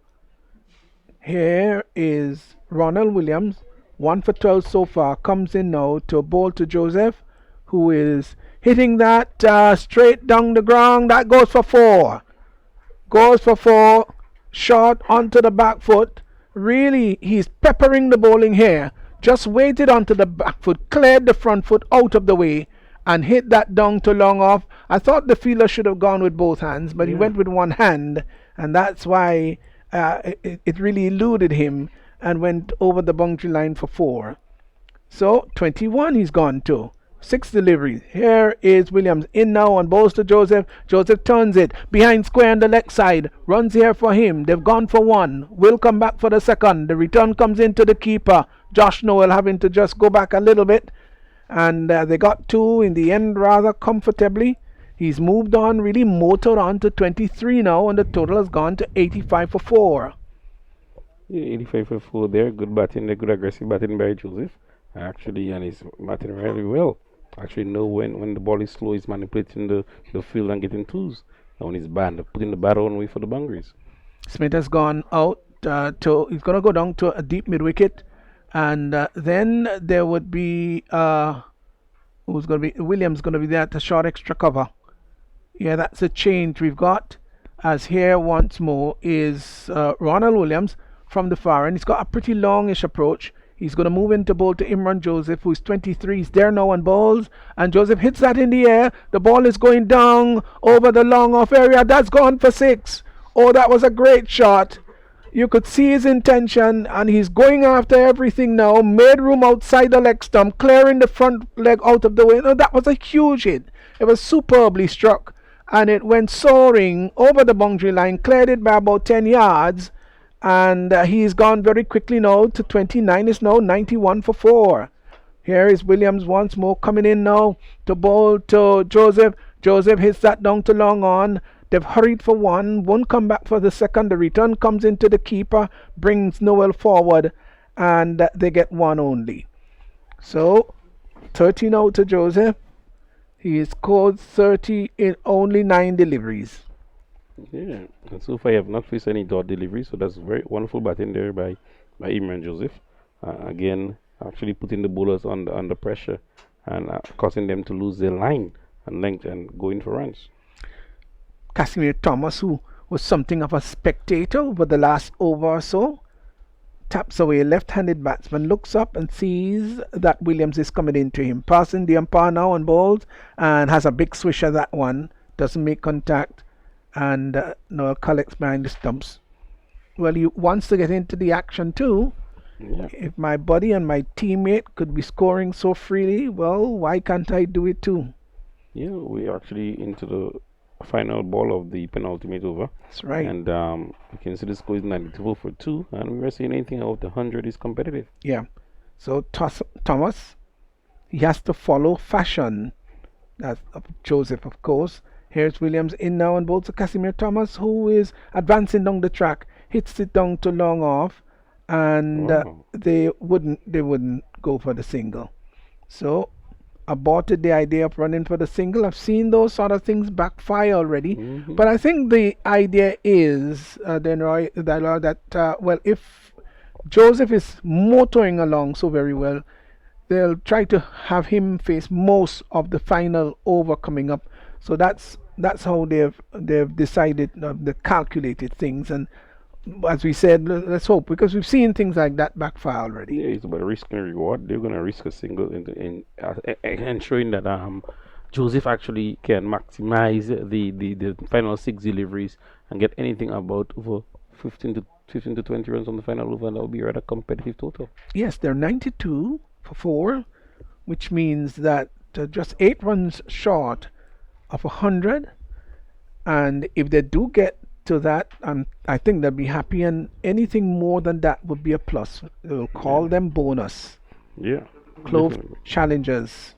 Here is Ronald Williams, 1 for 12 so far, comes in now to bowl to Joseph, who is hitting that straight down the ground. That goes for 4. Goes for 4. Shot onto the back foot. Really, he's peppering the bowling here. Just waited onto the back foot, cleared the front foot out of the way, and hit that down to long off. I thought the fielder should have gone with both hands, but he went with one hand, and that's why it really eluded him and went over the boundary line for 4. So 21 he's gone to. 6 deliveries. Here is Williams in now and bowls to Joseph. Joseph turns it behind square on the leg side. Runs here for him. They've gone for 1. Will come back for the second. The return comes into the keeper. Josh Noel having to just go back a little bit. And they got 2 in the end rather comfortably. He's moved on, really motored on to 23 now, and the total has gone to 85 for 4. Yeah, 85 for 4 there. Good batting there. Good aggressive batting by Joseph. Actually, and he's batting really well. Actually know when the ball is slow, he's manipulating the field and getting 2s. And when he's banned, putting the bat on way for the boundaries. Smith has gone out he's going to go down to a deep mid wicket, and then there would be who's going to be Williams going to be there to short extra cover. Yeah, that's a change we've got. As here once more is Ronald Williams from the far end. He's got a pretty longish approach. He's going to move into bowl to Imran Joseph, who's 23. He's there now on balls, and Joseph hits that in the air. The ball is going down over the long off area. That's gone for 6. Oh, that was a great shot. You could see his intention, and he's going after everything now. Made room outside the leg stump, clearing the front leg out of the way. No, that was a huge hit. It was superbly struck, and it went soaring over the boundary line, cleared it by about 10 yards. And he's gone very quickly now to 29. It's now 91 for 4. Here is Williams once more coming in now to bowl to Joseph. Joseph hits that down to long on. They've hurried for 1. Won't come back for the second. The return comes into the keeper, brings Noel forward, and they get 1 only. So 30 now to Joseph. He scored 30 in only 9 deliveries. Yeah, and so far I have not faced any dot delivery, so that's very wonderful batting there by Imran Joseph. Again, actually putting the bowlers under pressure and causing them to lose their line and length and going for runs. Casimir Thomas, who was something of a spectator over the last over or so, taps away. Left-handed batsman looks up and sees that Williams is coming into him. Passing the umpire now on balls and has a big swish at that one. Doesn't make contact. And Noel collects behind the stumps. Well, he wants to get into the action too. Yeah. If my buddy and my teammate could be scoring so freely, well, why can't I do it too? Yeah, we're actually into the final ball of the penultimate over. That's right. And you can see the score is 92 for 2, and we were saying anything out of the 100 is competitive. Yeah. So Thomas, he has to follow fashion. That's Joseph, of course. Here's Williams in now on both to Casimir Thomas, who is advancing down the track, hits it down to long off, and they wouldn't go for the single. So aborted the idea of running for the single. I've seen those sort of things backfire already. Mm-hmm. But I think the idea is, well, if Joseph is motoring along so very well, they'll try to have him face most of the final over coming up. So that's how they've decided, the calculated things. And as we said, let's hope, because we've seen things like that backfire already. Yeah, it's about risk and reward. They're gonna risk a single ensuring that Joseph actually can maximize the final 6 deliveries and get anything about over 15 to 20 runs on the final over, and that will be a rather competitive total. Yes, they're 92 for 4, which means that just 8 runs short of 100. And if they do get to that, I think they'll be happy, and anything more than that would be a plus. We'll call them bonus. Yeah. Clove Definitely. challenges.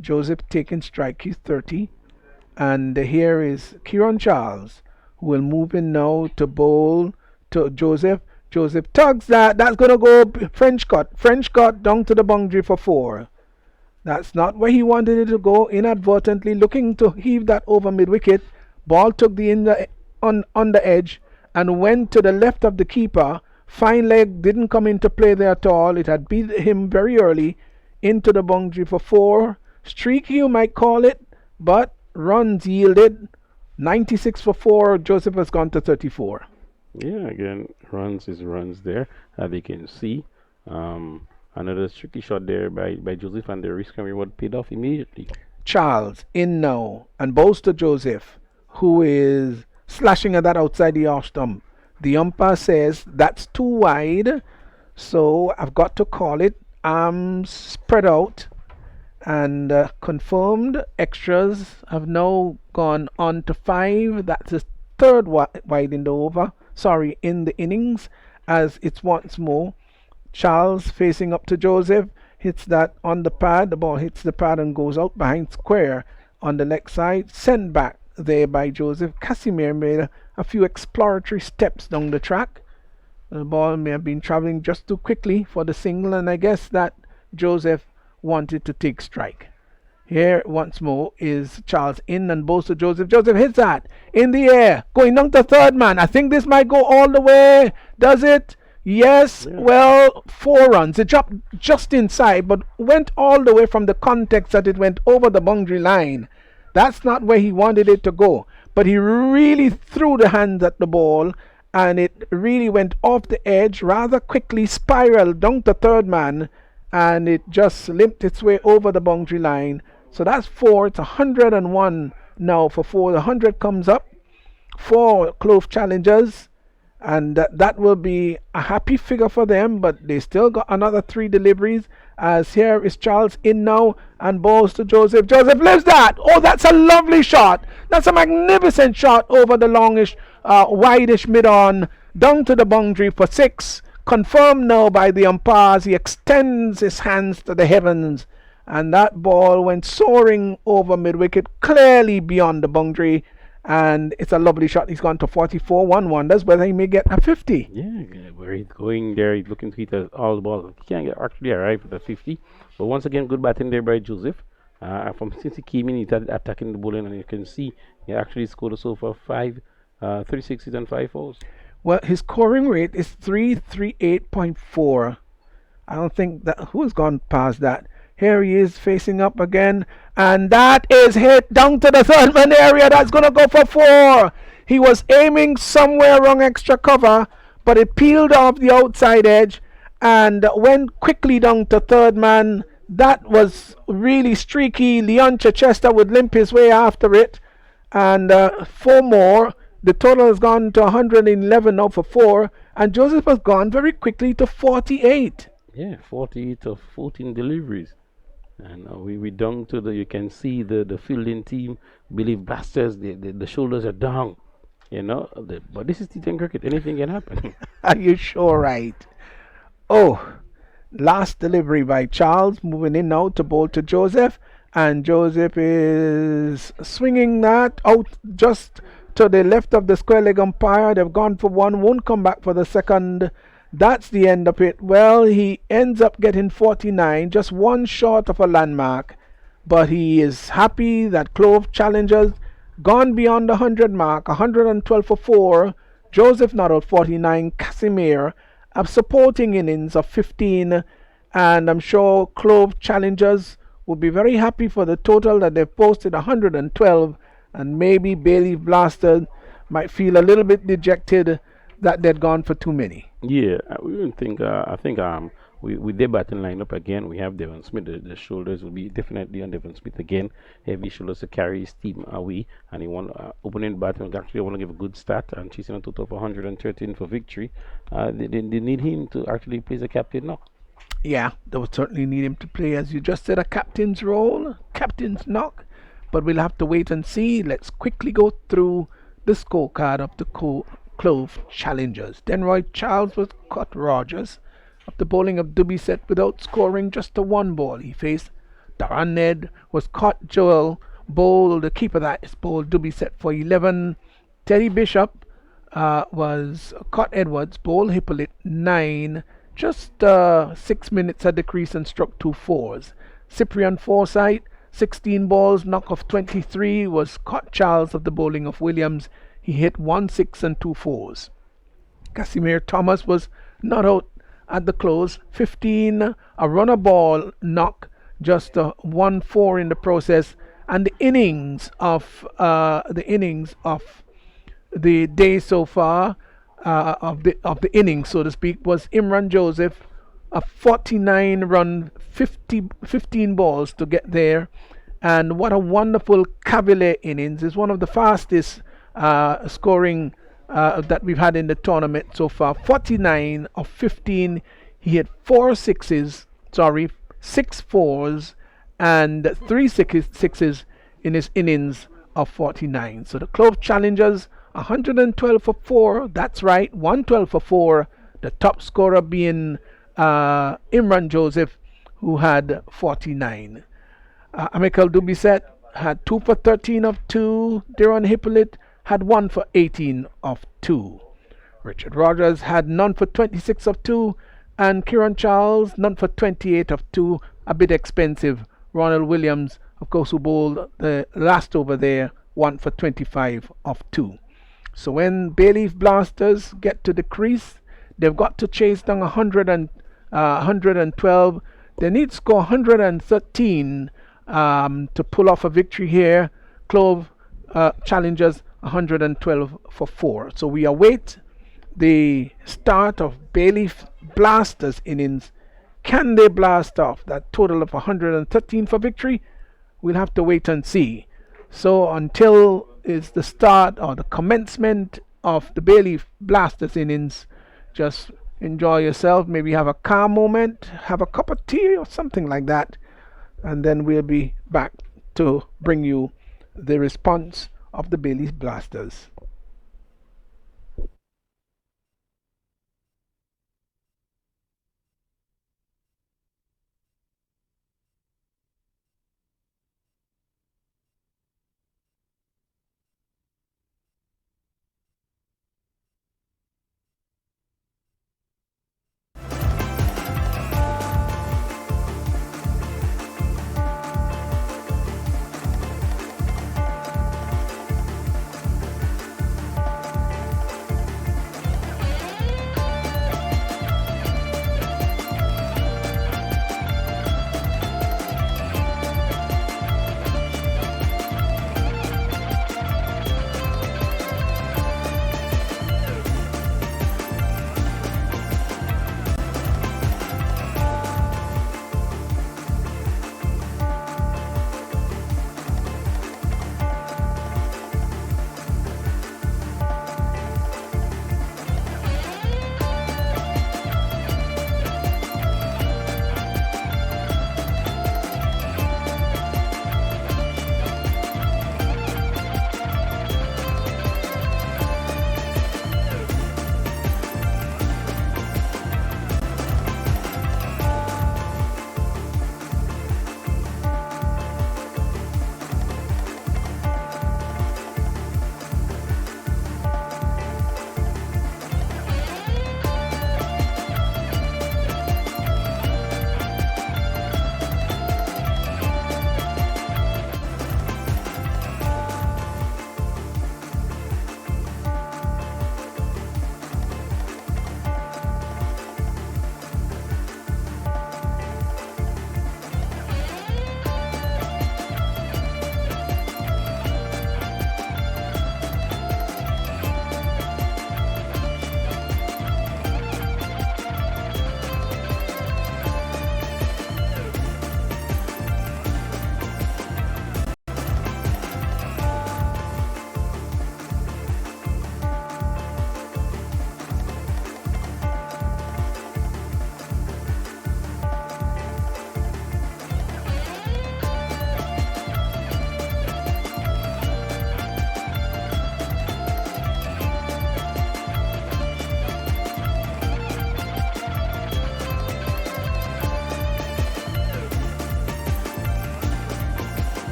Joseph taking strike, he's 30. And here is Kieran Charles, who will move in now to bowl to Joseph. Joseph tugs that. That's going to go French cut. French cut down to the boundary for 4. That's not where he wanted it to go. Inadvertently looking to heave that over mid wicket. Ball took on the edge and went to the left of the keeper. Fine leg didn't come into play there at all. It had beat him very early into the boundary for 4. Streaky, you might call it, but runs yielded. 96 for 4. Joseph has gone to 34. Yeah, again, runs is runs there. As you can see, another tricky shot there by Joseph, and the risk and reward paid off immediately. Charles in now and bowls to Joseph, who is slashing at that outside the off stump. The umpire says that's too wide, so I've got to call it. Arms spread out, and confirmed extras have now gone on to 5. That's his third wide in the over. Sorry, in the innings, as it's once more. Charles facing up to Joseph, hits that on the pad. The ball hits the pad and goes out behind square on the leg side. Sent back there by Joseph. Casimir made a few exploratory steps down the track. The ball may have been travelling just too quickly for the single, and I guess that Joseph wanted to take strike. Here once more is Charles in and bowls to Joseph. Joseph hits that in the air, going down to third man. I think this might go all the way. Does it? Yes. Yeah. Well, 4 runs. It dropped just inside, but went all the way from the context that it went over the boundary line. That's not where he wanted it to go. But he really threw the hands at the ball, and it really went off the edge rather quickly, spiraled down to third man, and it just limped its way over the boundary line. So that's 4. It's 101 now for 4. The 100 comes up for Clove challengers, and that will be a happy figure for them, but they still got another 3 deliveries. As here is Charles in now and balls to Joseph. Joseph lives that. Oh, that's a lovely shot. That's a magnificent shot over the longish, wideish mid-on down to the boundary for 6. Confirmed now by the umpires. He extends his hands to the heavens, and that ball went soaring over mid-wicket, clearly beyond the boundary, and it's a lovely shot. He's gone to 44. One wonders whether he may get a 50. Yeah, where he's going there, he's looking to hit all the balls. He can't actually arrive at the 50. But once again, good batting there by Joseph. Since he came in, he started attacking the bowling, and you can see he actually scored so far 3 sixes and 5 fours. Well, his scoring rate is 338.4. I don't think that who's gone past that. Here he is facing up again, and that is hit down to the third man area. That's going to go for 4. He was aiming somewhere wrong extra cover, but it peeled off the outside edge and went quickly down to third man. That was really streaky. Leon Chichester would limp his way after it, and 4 more. The total has gone to 111 now for 4, and Joseph has gone very quickly to 48. Yeah, 48 of 14 deliveries. And we down to you can see the fielding team, Bayleaf Blasters, the shoulders are down, but this is T10 cricket, anything can happen. Are you sure right? Oh, last delivery by Charles, moving in now to bowl to Joseph, and Joseph is swinging that out just to the left of the square leg umpire. They've gone for 1, won't come back for the second. That's the end of it. Well, he ends up getting 49, just 1 short of a landmark, but he is happy that Clove challengers gone beyond the 100 mark, 112 for 4. Joseph not out 49, Casimir a supporting innings of 15, and I'm sure Clove challengers will be very happy for the total that they've posted 112, and maybe Bayleaf Blaster might feel a little bit dejected that they'd gone for too many. Yeah, we don't think. I think with their batting lineup again, we have Devon Smith. The shoulders will be definitely on Devon Smith again. Heavy shoulders to carry his team away, and he want opening batting. Actually, want to give a good start and chasing a total of 113 for victory. They need him to actually play the captain now. Yeah, they would certainly need him to play, as you just said, a captain's role, captain's knock. But we'll have to wait and see. Let's quickly go through the scorecard of the Clove challengers. Denroy Charles was caught Rogers after bowling of Dubiset without scoring just a one ball. He faced Daran Ned, was caught Joel, bowled the keeper that is bowled Dubiset for 11. Teddy Bishop was caught Edwards, bowled Hippolyte 9. Just 6 minutes at the crease and struck 2 fours. Cyprian Forsyth, 16 balls, knock of 23, was caught Charles of the bowling of Williams. He hit 1 6 and 2 fours. Casimir Thomas was not out at the close. 15, a runner ball knock, just 1 4 in the process. And the innings of the day so far, of the innings, so to speak, was Imran Joseph, a 49 run, 15 balls to get there. And what a wonderful Cavalier innings. Is one of the fastest scoring that we've had in the tournament so far. 49 of 15. He had 6 fours and 3 sixes in his innings of 49. So the Clove challengers 112 for 4. That's right, 112 for 4. The top scorer being Imran Joseph, who had 49. Amical Dubiset had 2 for 13 of 2. Deron Hippolyte had 1 for 18 of 2. Richard Rogers had none for 26 of 2. And Kieran Charles, none for 28 of 2. A bit expensive. Ronald Williams, of course, who bowled the last over there, 1 for 25 of 2. So when Bayleaf Blasters get to the crease, they've got to chase down 112. They need to score 113 to pull off a victory here. Clove challengers 112 for 4. So we await the start of Bayleaf Blasters innings. Can they blast off that total of 113 for victory? We'll have to wait and see. So until is the start or the commencement of the Bayleaf Blasters innings, just enjoy yourself, maybe have a calm moment, have a cup of tea or something like that, and then we'll be back to bring you the response of the Bayleaf Blasters.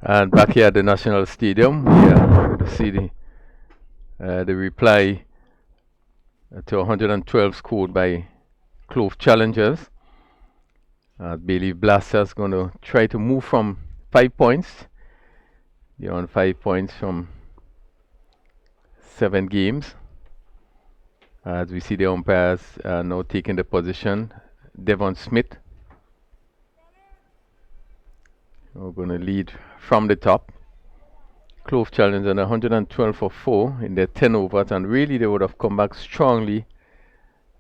And back here at the National Stadium, we are to see the reply to 112 scored by Clove Challengers. Bayleaf Blasters going to try to move from 5 points. They're on 5 points from 7 games. As we see the umpires now taking the position. Devon Smith, we're going to lead from the top. Clove Challenge on 112 for 4 in their 10 overs, and really they would have come back strongly,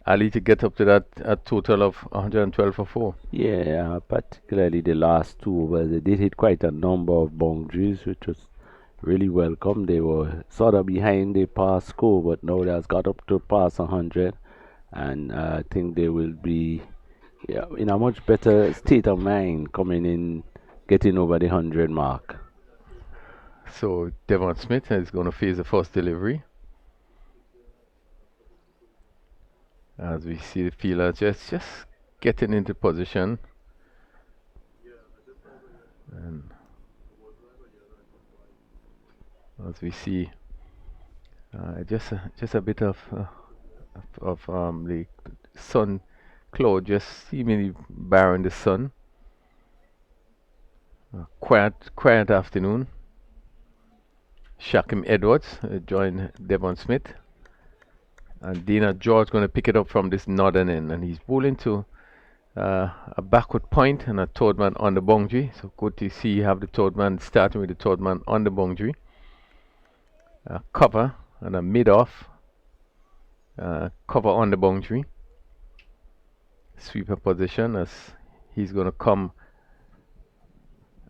Ali, to get up to that a total of 112 for 4. Yeah, particularly the last 2 overs, they did hit quite a number of boundaries, which was really welcome. They were sort of behind the past score, but now they has got up to past 100, and I think they will be in a much better state of mind coming in, getting over the 100 mark. So Devon Smith is going to face the first delivery. As we see the fielder just getting into position. And as we see just a bit of the sun cloud just seemingly barring the sun. Quiet afternoon. Shaquem Edwards joined Devon Smith, and Dana George going to pick it up from this northern end, and he's bowling to a backward point and a third man on the boundary. So good to see you have the third man starting with the third man on the boundary. Cover and a mid off. Cover on the boundary. Sweeper position as he's going to come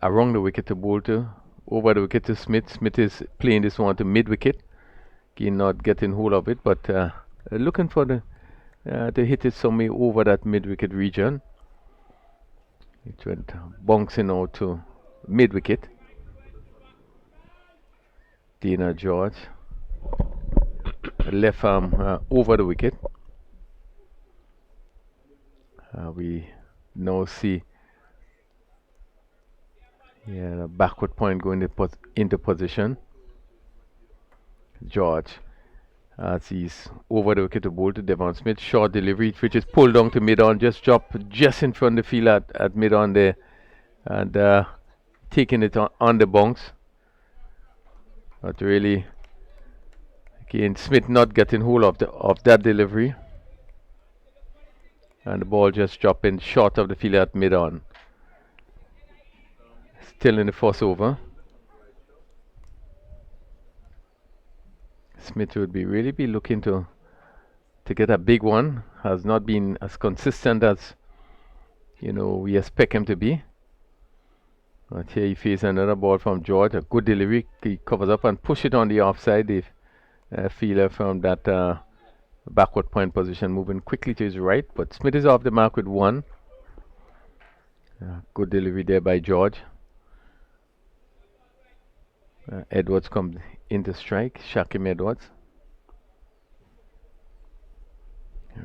around the wicket to bowl to. Over the wicket to Smith. Smith is playing this one to mid wicket. He not getting hold of it, but looking for the to hit it somewhere over that mid wicket region. It went bouncing out to mid wicket. Dana George, left arm over the wicket. We now see the backward point going into position. George, as he's over the wicket to bowl to Devon Smith. Short delivery, which is pulled down to mid-on, just dropped just in front of the field at mid-on there, and taking it on the bounce. But really, again, Smith not getting hold of that delivery, and the ball just dropping short of the field at mid-on. Still in the first over. Smith would really be looking to get a big one. Has not been as consistent as we expect him to be. But here he faces another ball from George. A good delivery. He covers up and push it on the offside. The fielder from that backward point position moving quickly to his right. But Smith is off the mark with 1. Good delivery there by George. Edwards comes into strike. Shaquem Edwards.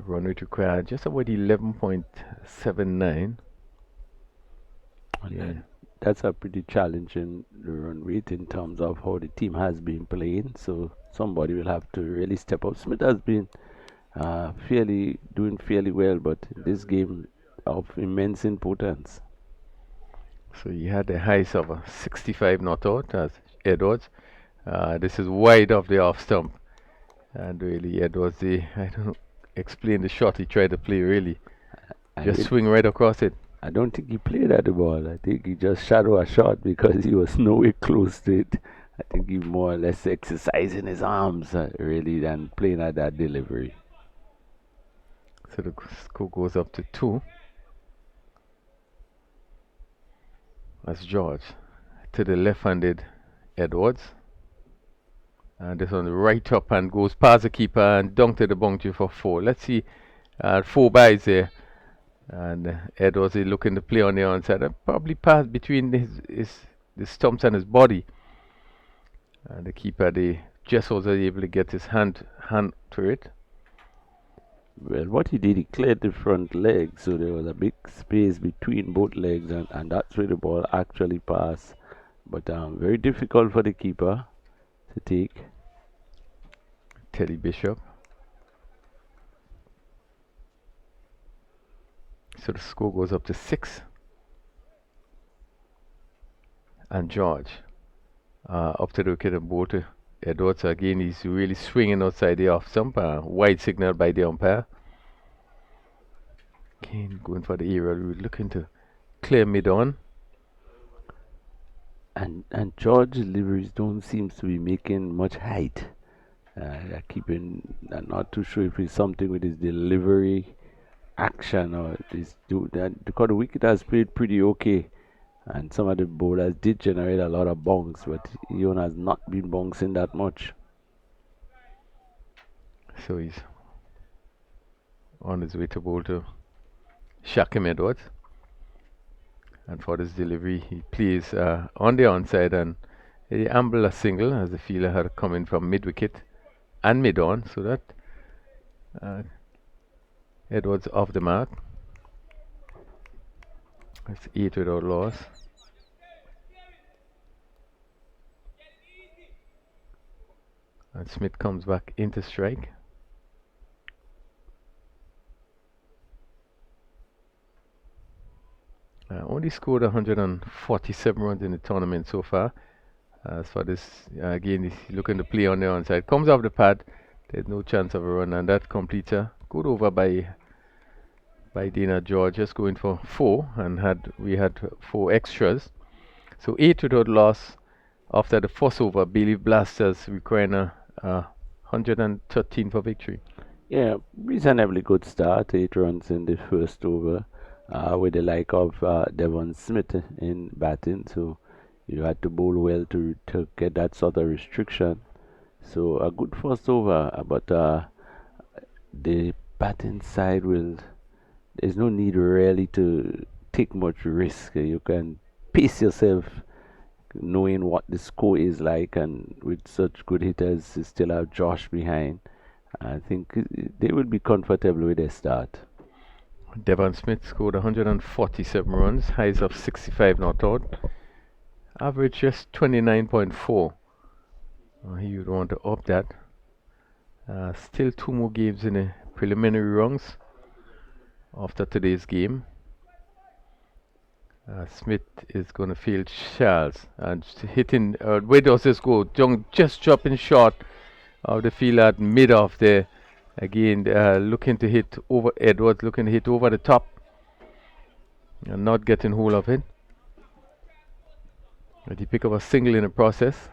Run rate required just about 11.79. Yeah, that's a pretty challenging run rate in terms of how the team has been playing. So somebody will have to really step up. Smith has been doing fairly well, but this game of immense importance. So he had the highs of a 65 not out as Edwards. This is wide of the off stump, and really Edwards, I don't explain the shot he tried to play. Really, just swing right across it. I don't think he played at the ball. I think he just shadowed a shot because he was nowhere close to it. I think he more or less exercising his arms really than playing at that delivery. So the score goes up to 2. That's George to the left-handed Edwards, and this one right up and goes past the keeper and down to the boundary for 4. Let's see, 4 byes there, and Edwards is looking to play on the onside and probably pass between the stumps and his body, and the keeper just wasn't able to get his hand to it. Well, what he did, he cleared the front leg, so there was a big space between both legs, and that's where the ball actually passed. but very difficult for the keeper to take. Teddy Bishop. So the score goes up to 6. And George up to the wicket and ball to Edwards. Again, he's really swinging outside the off stump. Wide signal by the umpire. Again, going for the aerial. We're looking to clear mid on. And George's deliveries don't seem to be making much height. I'm not too sure if it's something with his delivery action or this because the wicket has played pretty okay, and some of the bowlers did generate a lot of bonks, but Ian has not been bouncing that much. So he's on his way to bowl to Shakim Edwards. And for this delivery, he plays on the onside and he ambled a single as the fielder had come in from mid wicket and mid on, so that Edwards off the mark. That's 8 without loss. And Smith comes back into strike. Only scored 147 runs in the tournament so far. As for this, again, he's looking to play on the onside. Comes off the pad. There's no chance of a run, and that completes a good over by Dana George, just going for 4, and we had 4 extras. So 8 without loss after the first over. Bayleaf Blasters requiring a 113 for victory. Yeah, reasonably good start. 8 runs in the first over. With the like of Devon Smith in batting, so you had to bowl well to get that sort of restriction. So a good first over, but the batting side there's no need really to take much risk. You can pace yourself knowing what the score is like, and with such good hitters, you still have Josh behind. I think they will be comfortable with their start. Devon Smith scored 147 runs, highs of 65 not out, average just 29.4. You would want to up that. Still 2 more games in the preliminary rounds after today's game. Smith is going to field Charles and hitting. Where does this go? Jung just dropping short of the field at mid off there. Again, looking to hit over Edwards, looking to hit over the top and not getting hold of it. But he pick up a single in the process.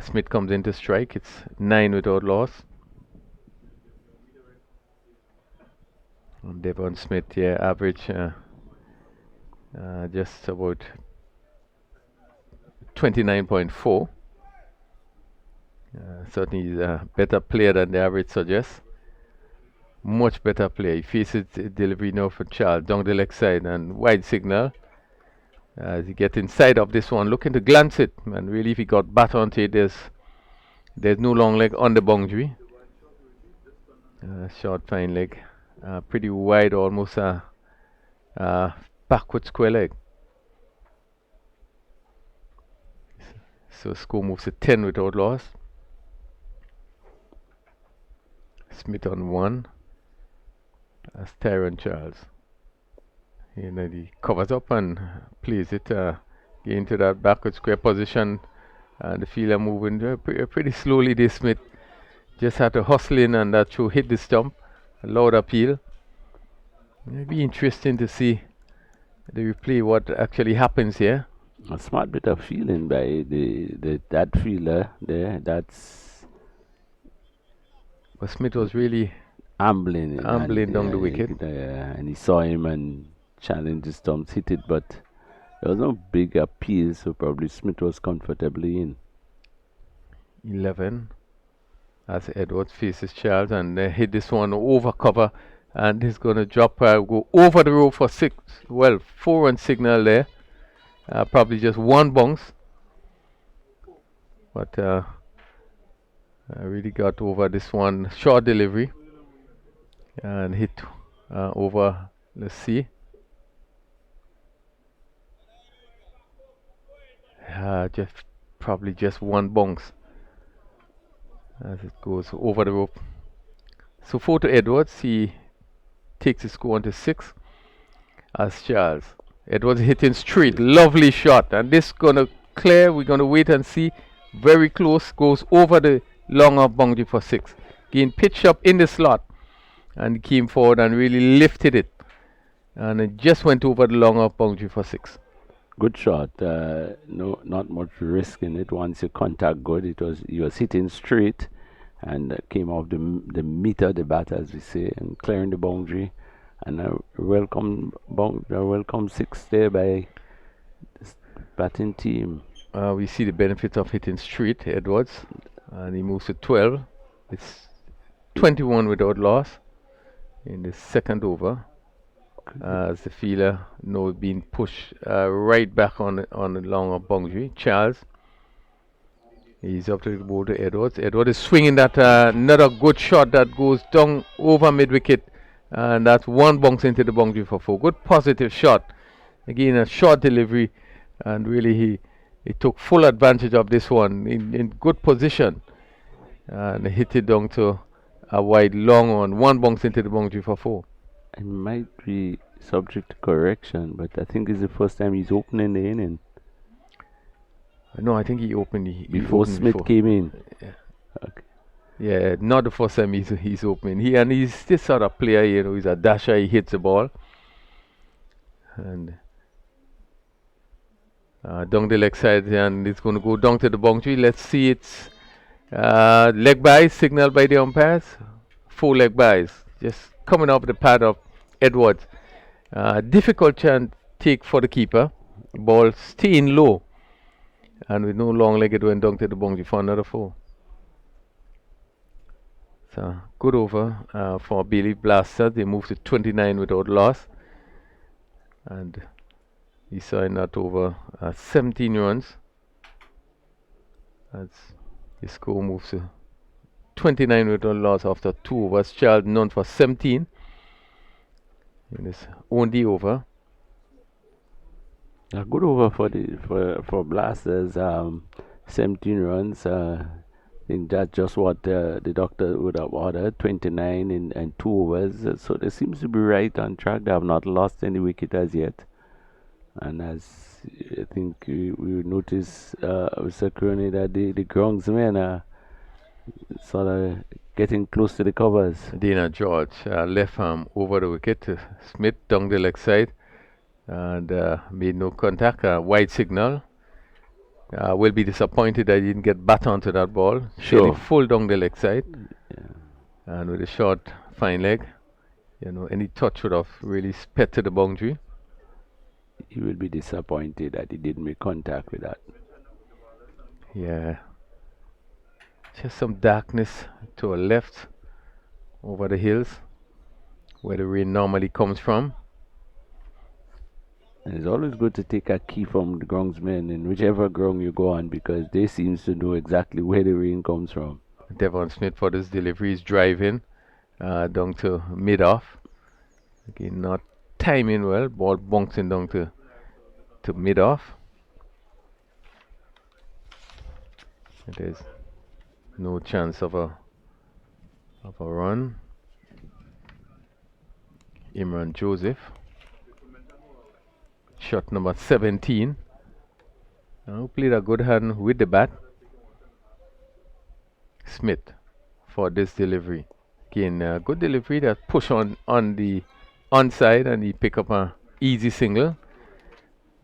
Smith comes into strike. It's 9 without loss. And Devon Smith, yeah, average just about 29.4. Certainly he's a better player than the average suggests. Much better player. He faces delivery now for Charles down the leg side and wide signal. As he gets inside of this one, looking to glance it, and really if he got bat onto it, there's no long leg on the boundary. Short fine leg, pretty wide, almost a backward square leg. So score moves to 10 without loss. Smith on 1 as Tyrone Charles. He covers up and plays it into that backward square position, and the fielder moving pretty slowly. This Smith just had to hustle in, and that throw hit the stump. A loud appeal. It'll be interesting to see the replay what actually happens here. A smart bit of fielding by that fielder there. But Smith was really ambling down the wicket. And he saw him and challenged the stumps, hit it, but there was no big appeal, so probably Smith was comfortably in. 11 as Edwards faces Charles, and hit this one over cover, and he's going to drop, go over the rope for 6. Well, 4-run signal there. Probably just 1 bounce, but I really got over this one. Short delivery and hit over. Let's see. Just probably just one bounce as it goes over the rope. So 4 to Edwards. He takes his score on to 6 as Charles. Edwards hitting straight. Lovely shot. And this gonna clear. We're gonna wait and see. Very close. Goes over the long off boundary for 6. Again, pitched up in the slot. And came forward and really lifted it. And it just went over the long off boundary for 6. Good shot. No, not much risk in it. Once you contact good, he was hitting straight, and came off the meat of the bat, as we say, and clearing the boundary. And a welcome 6 there by this batting team. We see the benefits of hitting straight, Edwards, and he moves to 12. It's 21 without loss in the second over. As the fielder now being pushed right back on the long off boundary. Charles, he's up to the board to Edwards. Edwards is swinging that another good shot that goes down over mid wicket, and that's one bounce into the boundary for 4. Good positive shot. Again, a short delivery, and really he took full advantage of this one in good position, and hit it down to a wide long one bounce into the boundary for 4. It might be subject to correction, but I think it's the first time he's opening the inning. No, I think he opened before Smith came in. Yeah. Okay. Yeah, not the first time he's opening. He's this sort of player, he's a dasher, he hits the ball. And down the leg side, and it's going to go down to the boundary. Let's see, it's leg byes signaled by the umpires. 4 leg byes, just coming off the pad of Edwards. Difficult chance take for the keeper. Ball staying low, and with no long leg, it went down to the boundary for another 4. So good over for Bayleaf Blasters. They moved to 29 without loss, and he saw in that over 17 runs. As the score moves to 29 without loss after 2 overs. Charles none for 17. In this only over. A good over for Blasters. 17 runs. I think that's just what the doctor would have ordered. 29 and 2 overs. So they seems to be right on track. They have not lost any wicket as yet. And as I think we notice, Mr. Crony, that the groundsmen are sort of getting close to the covers. Dana George left arm over the wicket to Smith down the leg side, and made no contact. Wide signal. Will be disappointed that he didn't get bat onto that ball. Sure. Full down the leg side. Yeah. And with a short fine leg, any touch would have really sped to the boundary. He will be disappointed that he didn't make contact with that. Yeah. Just some darkness to our left over the hills where the rain normally comes from. And it's always good to take a key from the groundsmen in whichever ground you go on, because they seem to know exactly where the rain comes from. Devon Smith for this delivery is driving down to mid-off. Again, not timing well. Ball bouncing down to mid-off. There's no chance of a run. Imran Joseph. Shot number 17. Who played a good hand with the bat. Smith for this delivery. Again, good delivery that push on the onside, and he pick up a easy single.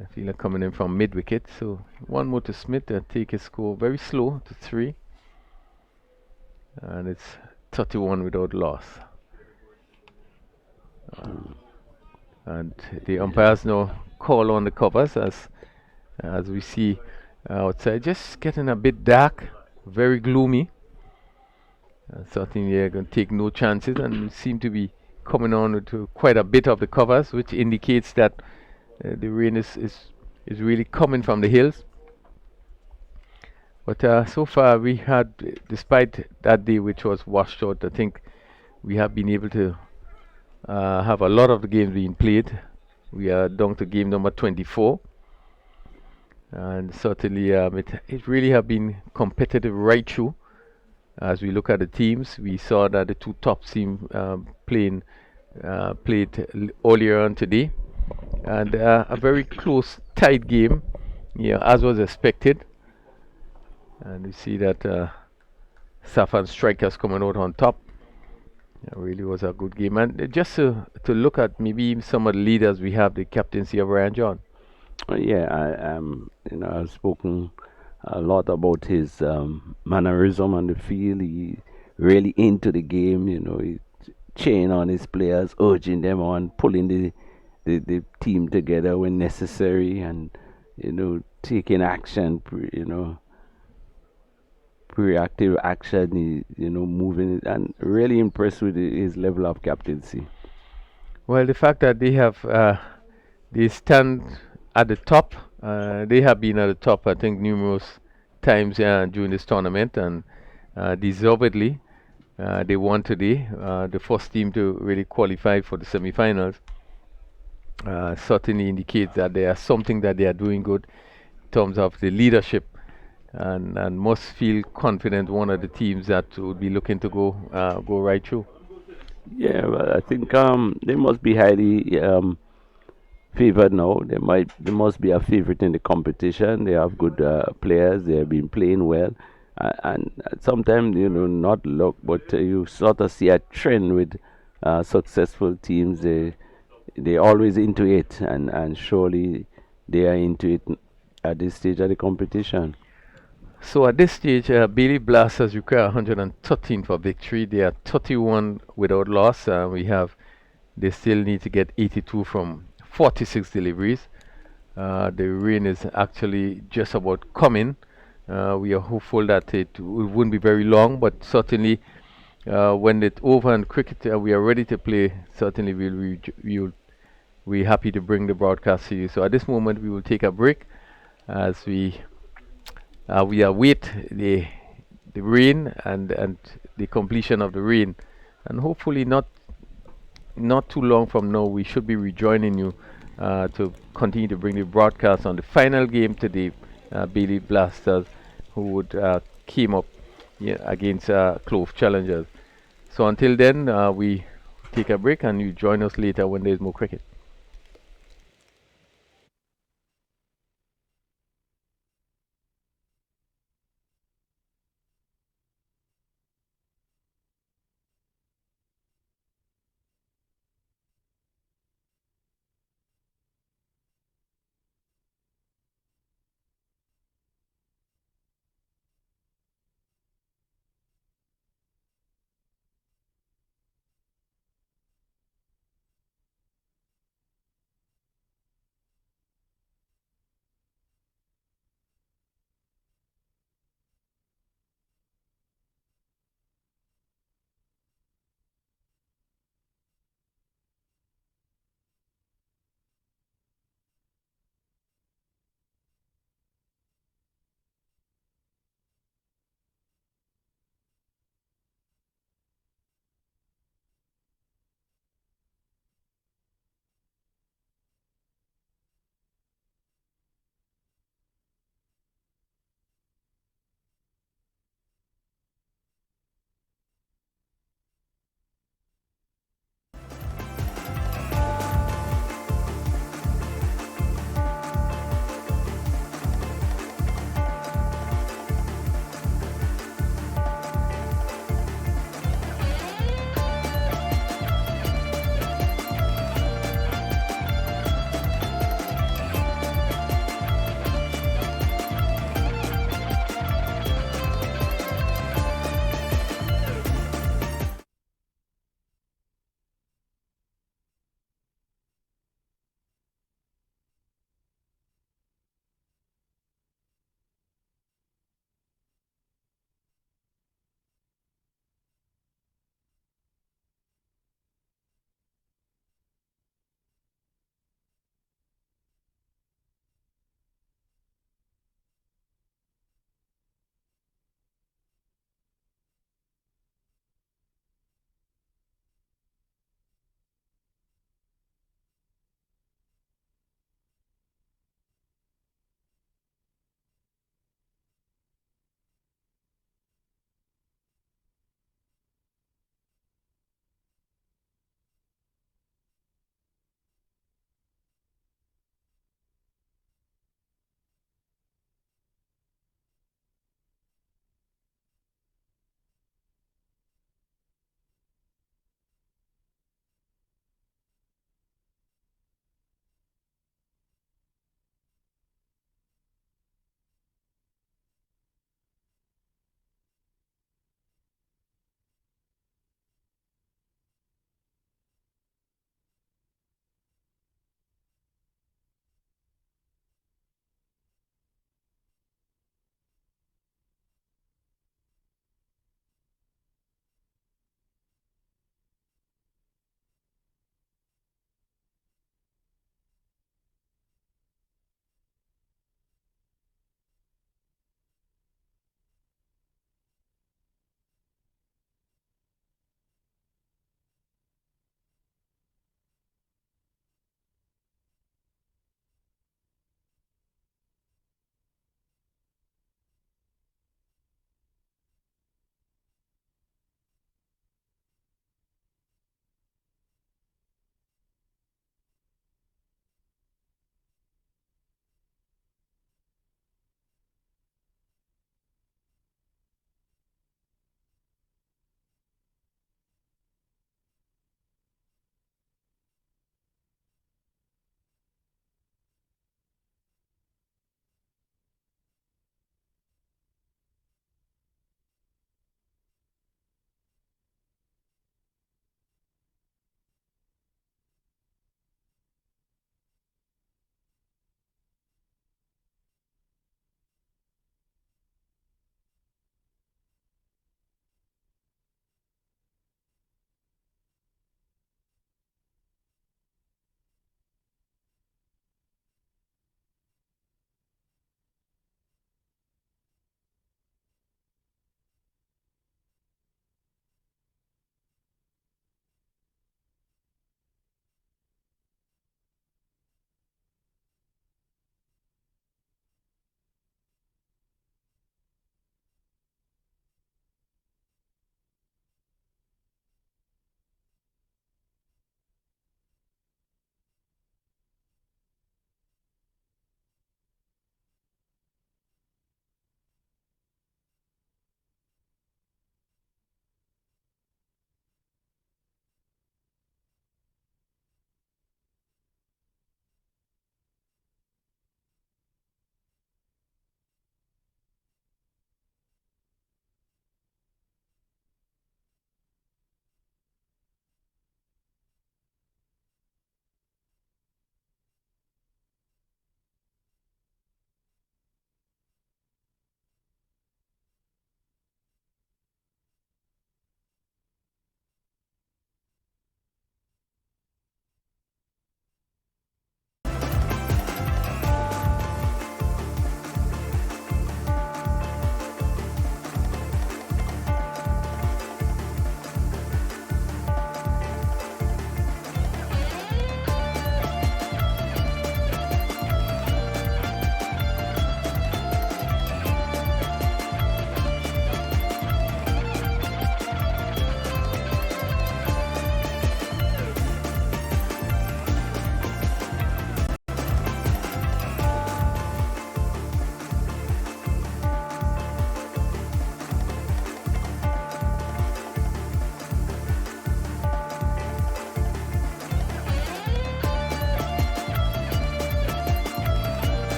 I feel like coming in from mid wicket. So one more to Smith and take his score very slow to 3. And it's 31 without loss. And the umpires now call on the covers as we see outside, just getting a bit dark, very gloomy. So I think they're going to take no chances and seem to be coming on to quite a bit of the covers, which indicates that the rain is really coming from the hills. But so far we had, despite that day which was washed out, I think we have been able to have a lot of the games being played. We are down to game number 24. and certainly it really have been competitive right through. As we look at the teams, we saw that the two top teams played earlier on today, and a very close, tight game, yeah, as was expected. And we see that Safan Strikers coming out on top. It really was a good game. And just to look at maybe some of the leaders we have, the captaincy of Ryan John. Yeah, I've spoken a lot about his mannerism on the field. He really into the game. He cheering on his players, urging them on, pulling the team together when necessary, and taking action. Proactive action. Moving it, and really impressed with his level of captaincy. Well, the fact that they stand at the top, they have been at the top, I think, numerous times during this tournament, and deservedly. They won today, the first team to really qualify for the semi-finals. Certainly indicates that there is something that they are doing good in terms of the leadership, and must feel confident one of the teams that would be looking to go right through. Yeah, well, I think they must be highly favored now. They must be a favorite in the competition. They have good players. They have been playing well, and sometimes not luck, but you sort of see a trend with successful teams. They always into it, and surely they are into it at this stage of the competition. So at this stage, Bayleaf Blasters require 113 for victory. They are 31 without loss. They still need to get 82 from 46 deliveries. The rain is actually just about coming. We are hopeful that it won't be very long, but certainly when it's over and cricket, we are ready to play. Certainly, we're happy to bring the broadcast to you. So at this moment, we will take a break as we await the rain and the completion of the rain, and hopefully not too long from now we should be rejoining you to continue to bring the broadcast on the final game today, Bailey Blasters, who would came up, yeah, against Clove Challengers. So until then, we take a break and you join us later when there's more cricket.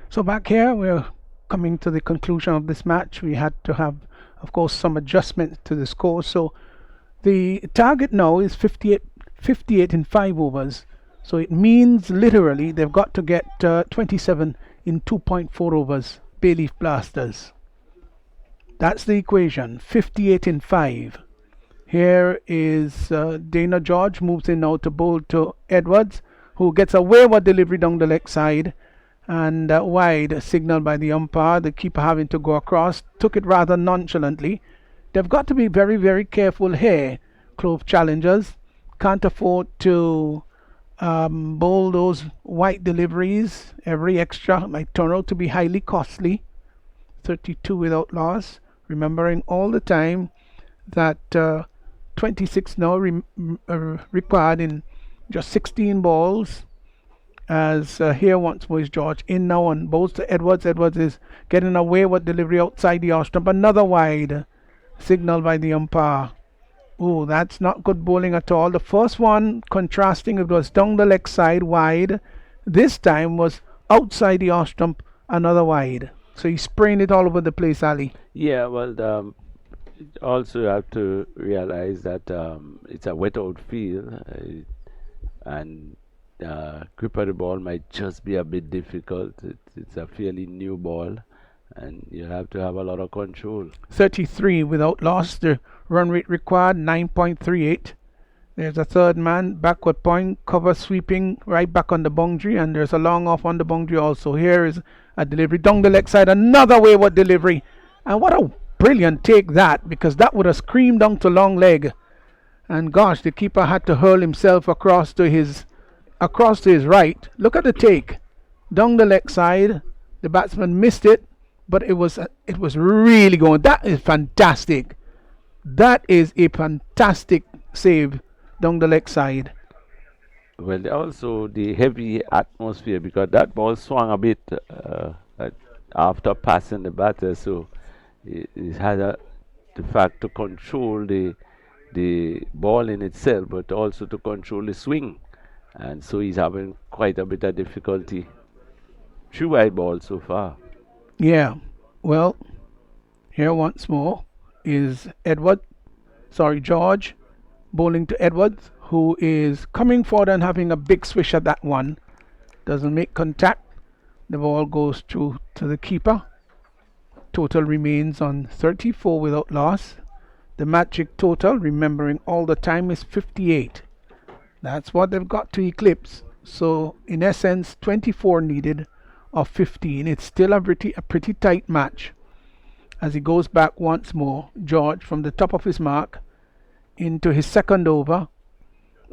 So back here, we're coming to the conclusion of this match. We had to have, of course, some adjustments to the score. So the target now is 58 in 5 overs. So it means literally they've got to get 27 in 2.4 overs. Bayleaf Blasters. That's the equation. 58 in 5. Here is Dana George moves in now to bowl to Edwards, who gets a wayward delivery down the leg side and wide, signal by the umpire. The keeper having to go across, took it rather nonchalantly. They've got to be very, very careful here. Clove challengers can't afford to bowl those white deliveries. Every extra might turn out to be highly costly. 32 without loss. Remembering all the time that 26 now required in just 16 balls. As here once more is George in now and bowls to Edwards. Edwards is getting a wayward delivery outside the off stump. Another wide, signal by the umpire. Oh, that's not good bowling at all. The first one, contrasting, it was down the leg side wide. This time was outside the off stump, another wide. So he spraying it all over the place, Ali. Yeah, well, also you have to realize that it's a wet outfield, and grip of the ball might just be a bit difficult. It's a fairly new ball, and you have to have a lot of control. 33 without loss. The run rate required 9.38. There's a third man, backward point, cover sweeping right back on the boundary, and there's a long off on the boundary also. Here is a delivery down the leg side, another wayward delivery. And what a brilliant take that, because that would have screamed down to long leg. And gosh, the keeper had to hurl himself across to his right. Look at the take. Down the leg side. The batsman missed it, but it was really going. That is fantastic. That is a fantastic save down the leg side. Well, also the heavy atmosphere, because that ball swung a bit after passing the batter, so it had the fact to control the ball in itself, but also to control the swing, and so he's having quite a bit of difficulty. 3 wide balls so far. Yeah, well, here once more is George bowling to Edwards, who is coming forward and having a big swish at that one. Doesn't make contact. The ball goes through to the keeper. Total remains on 34 without loss. The magic total, remembering all the time, is 58. That's what they've got to eclipse. So in essence, 24 needed of 15. It's still a pretty tight match. As he goes back once more, George from the top of his mark into his second over,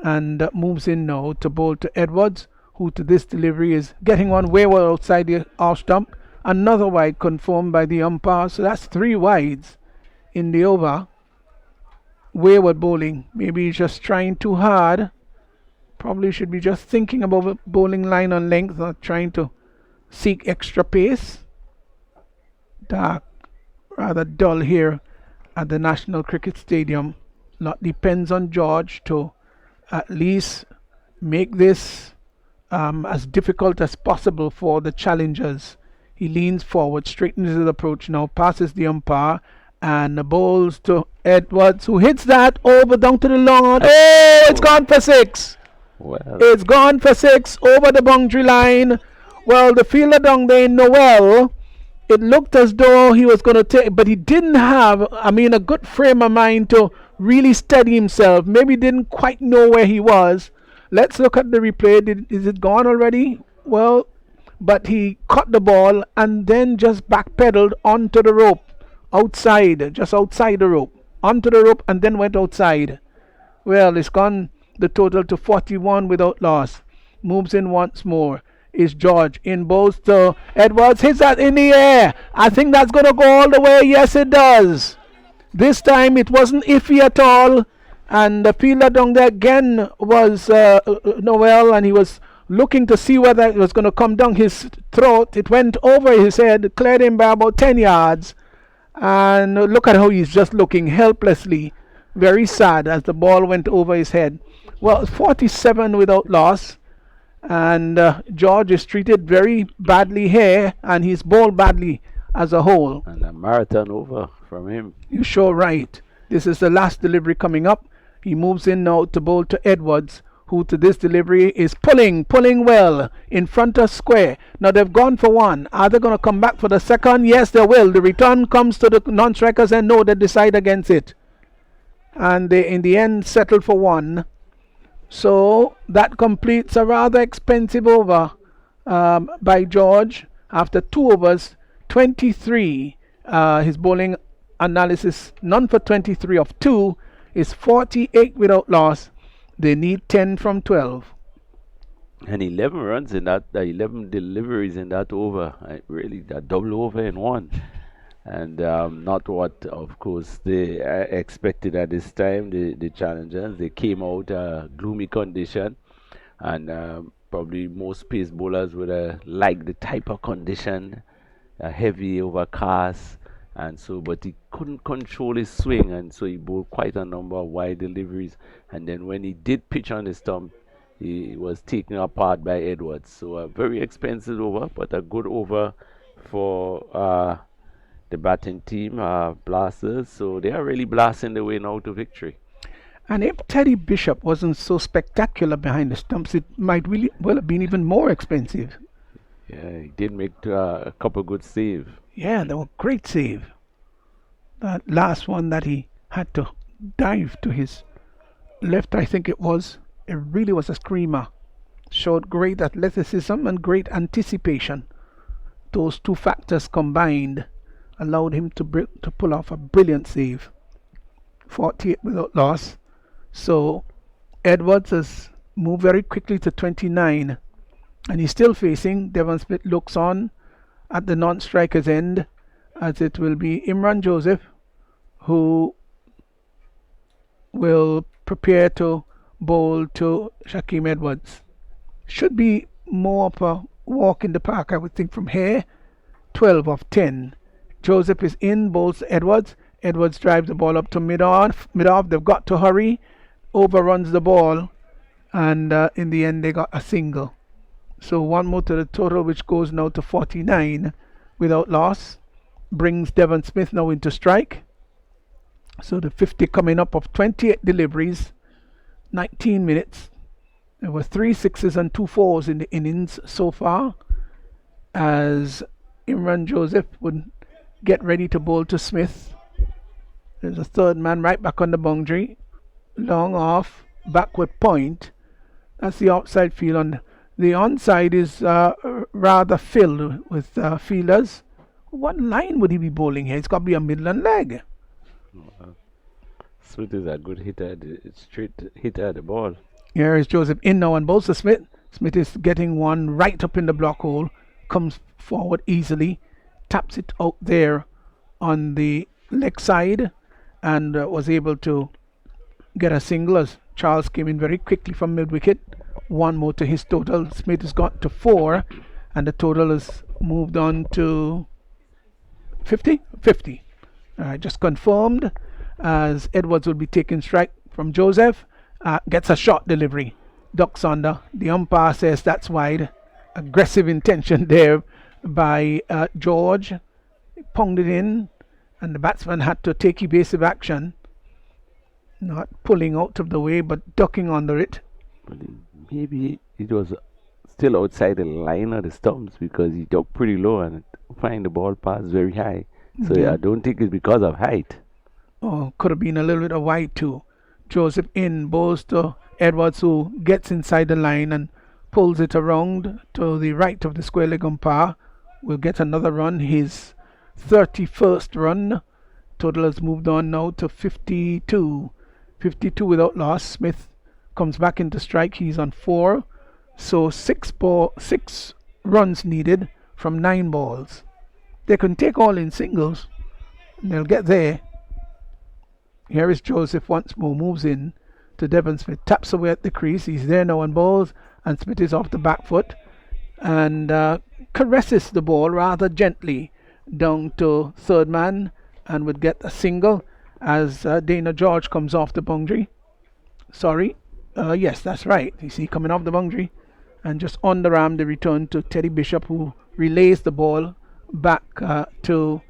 and moves in now to bowl to Edwards, who to this delivery is getting one wayward outside the off stump. Another wide confirmed by the umpire. So that's 3 wides in the over. Wayward bowling. Maybe he's just trying too hard. Probably should be just thinking about bowling line on length, not trying to seek extra pace. Dark, rather dull here at the National Cricket Stadium. Lot depends on George to at least make this as difficult as possible for the challengers. He leans forward, straightens his approach now, passes the umpire, and bowls to Edwards, who hits that over down to the long on. Oh, it's gone for 6. Well, It's gone for 6 over the boundary line. Well, the fielder down there, Noel, it looked as though he was going to take, but he didn't have, a good frame of mind to really steady himself. Maybe didn't quite know where he was. Let's look at the replay. Is it gone already? Well, but he caught the ball and then just backpedaled onto the rope, outside, just outside the rope, onto the rope, and then went outside. Well, it's gone the total to 41 without loss. Moves in once more. Is George in bowls to Edwards, hits that in the air. I think that's going to go all the way. Yes, it does. This time it wasn't iffy at all, and the fielder down there again was Noel, and he was looking to see whether it was going to come down his throat. It went over his head, cleared him by about 10 yards, and look at how he's just looking helplessly, very sad as the ball went over his head. Well, 47 without loss. And George is treated very badly here, and he's bowled badly as a whole. And a marathon over from him. You're sure right. This is the last delivery coming up. He moves in now to bowl to Edwards, who to this delivery is pulling well in front of square. Now they've gone for one. Are they going to come back for the second? Yes, they will. The return comes to the non-strikers, and no, they decide against it. And they in the end settled for one. So that completes a rather expensive over by George after 2 overs, 23. His bowling analysis, none for 23 of 2, is 48 without loss. They need 10 from 12. And 11 runs in that, 11 deliveries in that over. Really, that double over in one. And not what, of course, they expected at this time, the challengers. They came out gloomy condition, and probably most pace bowlers would like the type of condition, heavy, overcast, and so, but he couldn't control his swing, and so he bowled quite a number of wide deliveries. And then when he did pitch on the stump, he was taken apart by Edwards. So a very expensive over, but a good over for the batting team, Blasters. So they are really blasting the way now to victory. And if Teddy Bishop wasn't so spectacular behind the stumps, it might really well have been even more expensive. Yeah, he did make a couple good saves. Yeah, they were great save. That last one that he had to dive to his left, I think it really was a screamer. Showed great athleticism and great anticipation. Those two factors combined allowed him to pull off a brilliant save. 48 without loss. So Edwards has moved very quickly to 29, and he's still facing. Devon Smith looks on at the non-striker's end, as it will be Imran Joseph who will prepare to bowl to Shaquem Edwards. Should be more of a walk in the park, I would think, from here. 12 of 10. Joseph is in, bowls Edwards. Edwards drives the ball up to mid-off. They've got to hurry. Overruns the ball, and in the end they got a single. So one more to the total, which goes now to 49 without loss. Brings Devon Smith now into strike. So the 50 coming up of 28 deliveries, 19 minutes. There were 3 sixes and 2 fours in the innings so far, as Imran Joseph would get ready to bowl to Smith. There's a third man right back on the boundary. Long off, backward point. That's the outside field. On the onside is rather filled with fielders. What line would he be bowling here? It's got to be a Midland leg. Smith is a good hitter, straight hitter at the ball. Here is Joseph in now and bowls to Smith. Smith is getting one right up in the block hole. Comes forward easily. Taps it out there on the leg side, and was able to get a single as Charles came in very quickly from mid-wicket. One more to his total. Smith has got to 4, and the total has moved on to 50? 50. Just confirmed, as Edwards will be taking strike from Joseph. Gets a short delivery. Ducks under. The umpire says that's wide. Aggressive intention there by George. He ponged it in, and the batsman had to take evasive action. Not pulling out of the way, but ducking under it. But maybe it was still outside the line of the stumps, because he ducked pretty low and find the ball pass very high. So yeah, I don't think it's because of height. Oh, could have been a little bit of wide too. Joseph in, bowls to Edwards, who gets inside the line and pulls it around to the right of the square leg umpire. Will get another run, his 31st run. Total has moved on now to 52. 52 without loss. Smith comes back into strike. He's on 4. So 6 runs needed from 9 balls. They can take all in singles. They'll get there. Here is Joseph once more. Moves in to Devon Smith. Taps away at the crease. He's there now on balls. And Smith is off the back foot. And caresses the ball rather gently down to third man. And would get a single as Dana George comes off the boundary. Sorry. Yes, that's right. You see, coming off the boundary. and just underarm the return to Teddy Bishop, who relays the ball back to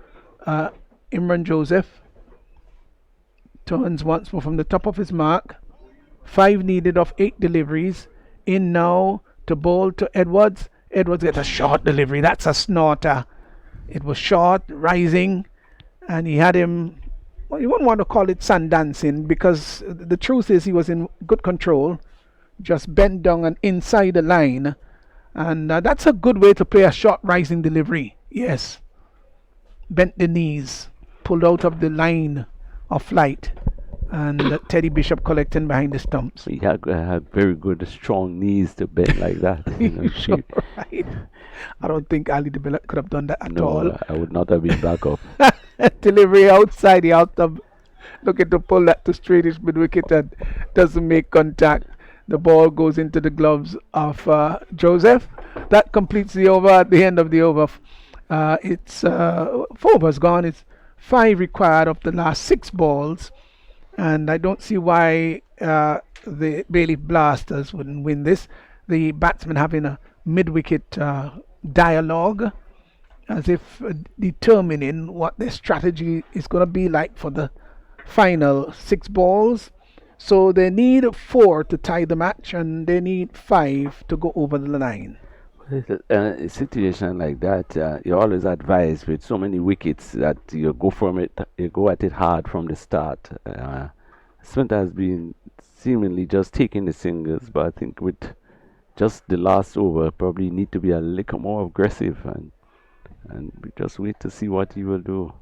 Imran Joseph. Turns once more from the top of his mark. 5 needed of 8 deliveries. In now to bowl to Edwards. Edwards gets a short delivery. That's a snorter. It was short, rising, and he had him. Well, you wouldn't want to call it sun dancing, because the truth is he was in good control. Just bent down and inside the line, and that's a good way to play a short rising delivery. Yes, bent the knees, pulled out of the line of flight, and Teddy Bishop collecting behind the stumps. He had very good, strong knees to bend like that. You know, Sure, right. I don't think Ali de Bella could have done that at all. no, I would not have been back up. Delivery outside the out of, looking to pull that to straightish mid wicket and doesn't make contact. The ball goes into the gloves of Joseph. That completes the over. At the end of the over, it's 4 overs gone. It's 5 required of the last 6 balls, and I don't see why the Bayleaf Blasters wouldn't win this. The batsmen having a mid-wicket dialogue, as if determining what their strategy is going to be like for the final 6 balls. So they need 4 to tie the match, and they need 5 to go over the line. A situation like that, you always advise with so many wickets that you go at it hard from the start. Smith has been seemingly just taking the singles, but I think with just the last over, probably need to be a little more aggressive, and we just wait to see what he will do.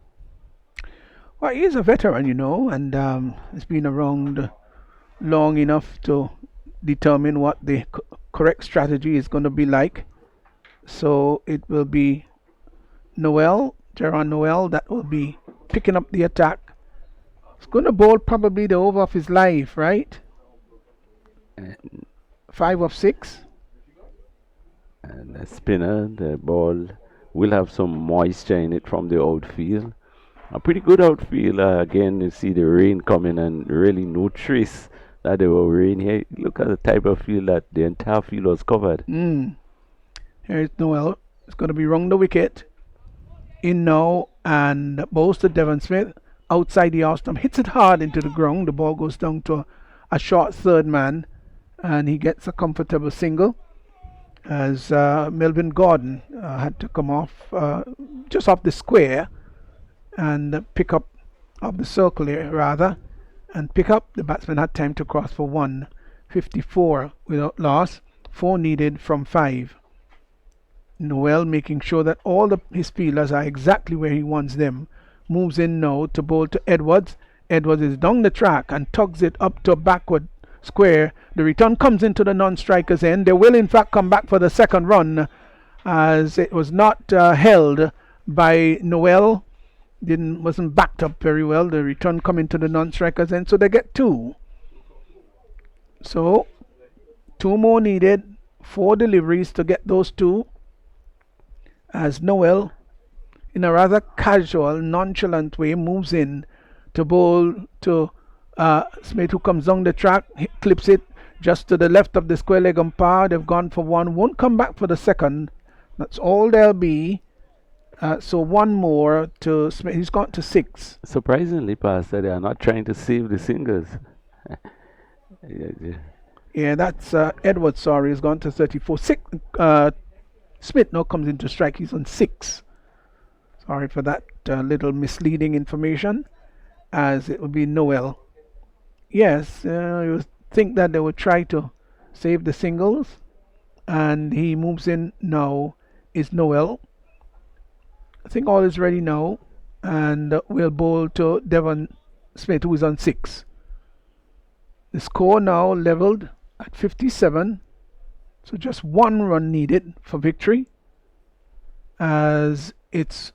Well, he is a veteran, you know, and he's been around long enough to determine what the correct strategy is going to be like. So it will be Gerard Noel, that will be picking up the attack. He's going to bowl probably the over of his life, right? And 5 of 6. And a spinner, the ball will have some moisture in it from the outfield. A pretty good outfield. Again, you see the rain coming, and really no trace that there were rain here. Look at the type of field that the entire field was covered. Here's Noel. It's going to be round the wicket. In now, and bowls to Devon Smith. Outside the off stump. Hits it hard into the ground. The ball goes down to a short third man, and he gets a comfortable single, as Melvin Gordon had to come off just off the square and pick up of the circle here, rather, and pick up. The batsman had time to cross for 154 without loss. 4 needed from 5. Noel making sure that all his fielders are exactly where he wants them. Moves in now to bowl to Edwards. Edwards is down the track and tugs it up to a backward square. The return comes into the non-strikers end. They will in fact come back for the second run, as it was not held by Noel. Wasn't backed up very well. The return come into the non-strikers end, so they get 2. So 2 more needed. 4 deliveries to get those 2, as Noel, in a rather casual, nonchalant way, moves in to bowl to Smith, who comes down the track, clips it just to the left of the square leg umpire. They've gone for 1, won't come back for the second. That's all there'll be. So 1 more to Smith. He's gone to 6. Surprisingly, Pastor, they are not trying to save the singles. Yeah, that's Edwards, sorry, has gone to 34. Smith now comes into strike. He's on 6. Sorry for that little misleading information, as it would be Noel. Yes, you would think that they would try to save the singles, and he moves in now. Is Noel. I think all is ready now, and we'll bowl to Devon Smith, who is on 6. The score now leveled at 57, so just 1 run needed for victory, as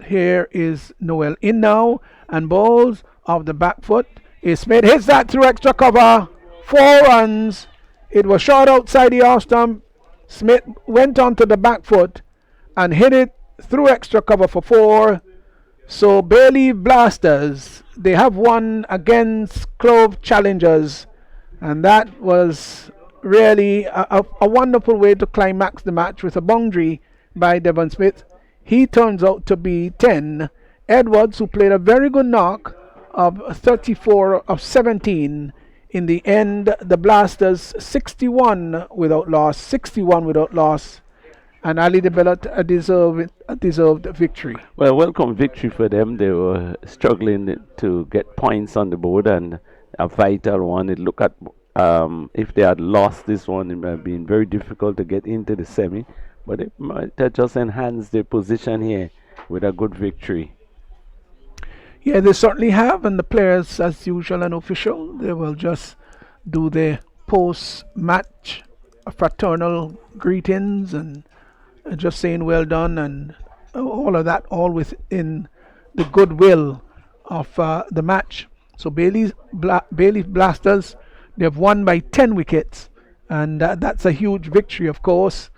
here is Noel in now, and balls of the back foot. Is Smith hits that through extra cover. 4 runs. It was shot outside the off stump. Smith went onto the back foot and hit it through extra cover for 4. So Bayleaf Blasters, they have won against Clove Challengers, and that was really a wonderful way to climax the match with a boundary by Devon Smith. He turns out to be 10. Edwards, who played a very good knock of 34 of 17. In the end, the Blasters 61 without loss, 61 without loss, and Ali de Bellat a deserved victory. Well, welcome victory for them. They were struggling to get points on the board, and a vital one. It look at if they had lost this one, it might have been very difficult to get into the semi, but it might have just enhanced their position here with a good victory. Yeah, they certainly have, and the players, as usual and official, they will just do their post-match fraternal greetings and just saying well done and all of that, all within the goodwill of the match. So Bayleaf Blasters, they've won by 10 wickets, and that's a huge victory, of course,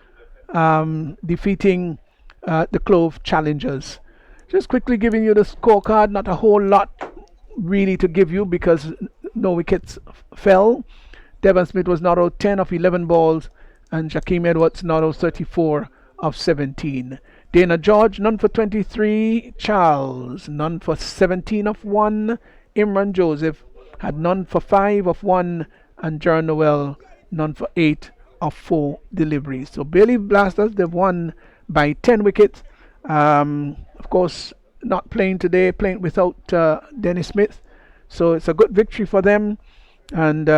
defeating the Clove challengers. Just quickly giving you the scorecard, not a whole lot really to give you because no wickets fell. Devon Smith was not out 10 of 11 balls, and Shaquem Edwards not out 34 of 17. Dana George, none for 23. Charles, none for 17 of 1. Imran Joseph had none for 5 of 1. And Jaron Noel, none for 8 of 4 deliveries. So Bayleaf Blasters, they've won by 10 wickets. Of course, not playing today, playing without Dennis Smith. So it's a good victory for them. And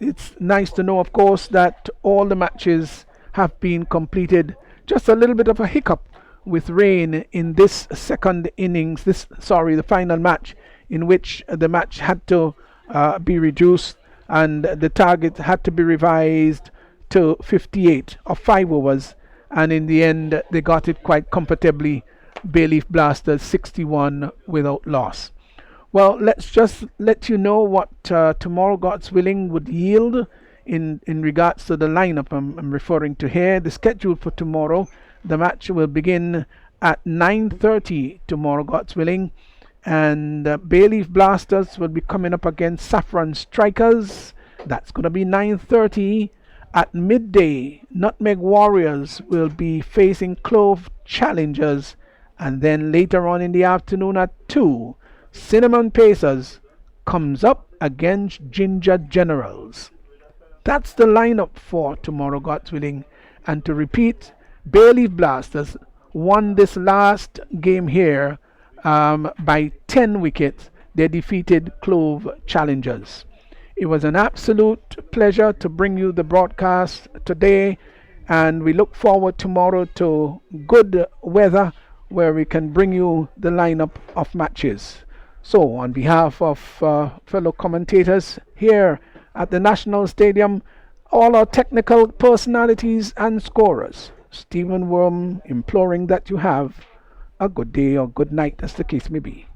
it's nice to know, of course, that all the matches have been completed. Just a little bit of a hiccup with rain in this second innings, the final match, in which the match had to be reduced and the target had to be revised to 58 of 5 overs. And in the end, they got it quite comfortably. Bayleaf Blasters 61 without loss. Well, let's just let you know what tomorrow, God's willing, would yield in regards to the lineup I'm referring to here. The schedule for tomorrow, the match will begin at 9:30 tomorrow, God's willing, and Bayleaf Blasters will be coming up against Saffron Strikers. That's going to be 9:30. At midday, Nutmeg Warriors will be facing Clove Challengers. And then later on in the afternoon at 2, Cinnamon Pacers comes up against Ginger Generals. That's the lineup for tomorrow, God's willing. And to repeat, Bayleaf Blasters won this last game here by 10 wickets. They defeated Clove Challengers. It was an absolute pleasure to bring you the broadcast today, and we look forward tomorrow to good weather where we can bring you the lineup of matches. So on behalf of fellow commentators here at the National Stadium, all our technical personalities and scorers, Stephen Worm imploring that you have a good day or good night, as the case may be.